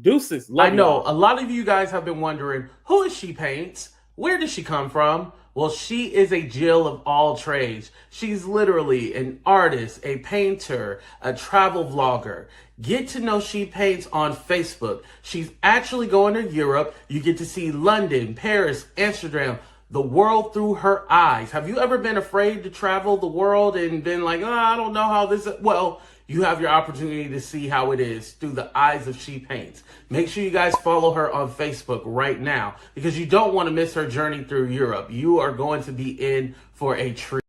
Deuces. Love I know y'all. A lot of you guys have been wondering, who is She Paints? Where does she come from? Well, she is a Jill of all trades. She's literally an artist, a painter, a travel vlogger. Get to know She Paints on Facebook. She's actually going to Europe. You get to see London, Paris, Amsterdam, the world through her eyes. Have you ever been afraid to travel the world and been like, oh, I don't know how this is? Well, you have your opportunity to see how it is through the eyes of She Paints. Make sure you guys follow her on Facebook right now because you don't want to miss her journey through Europe. You are going to be in for a treat.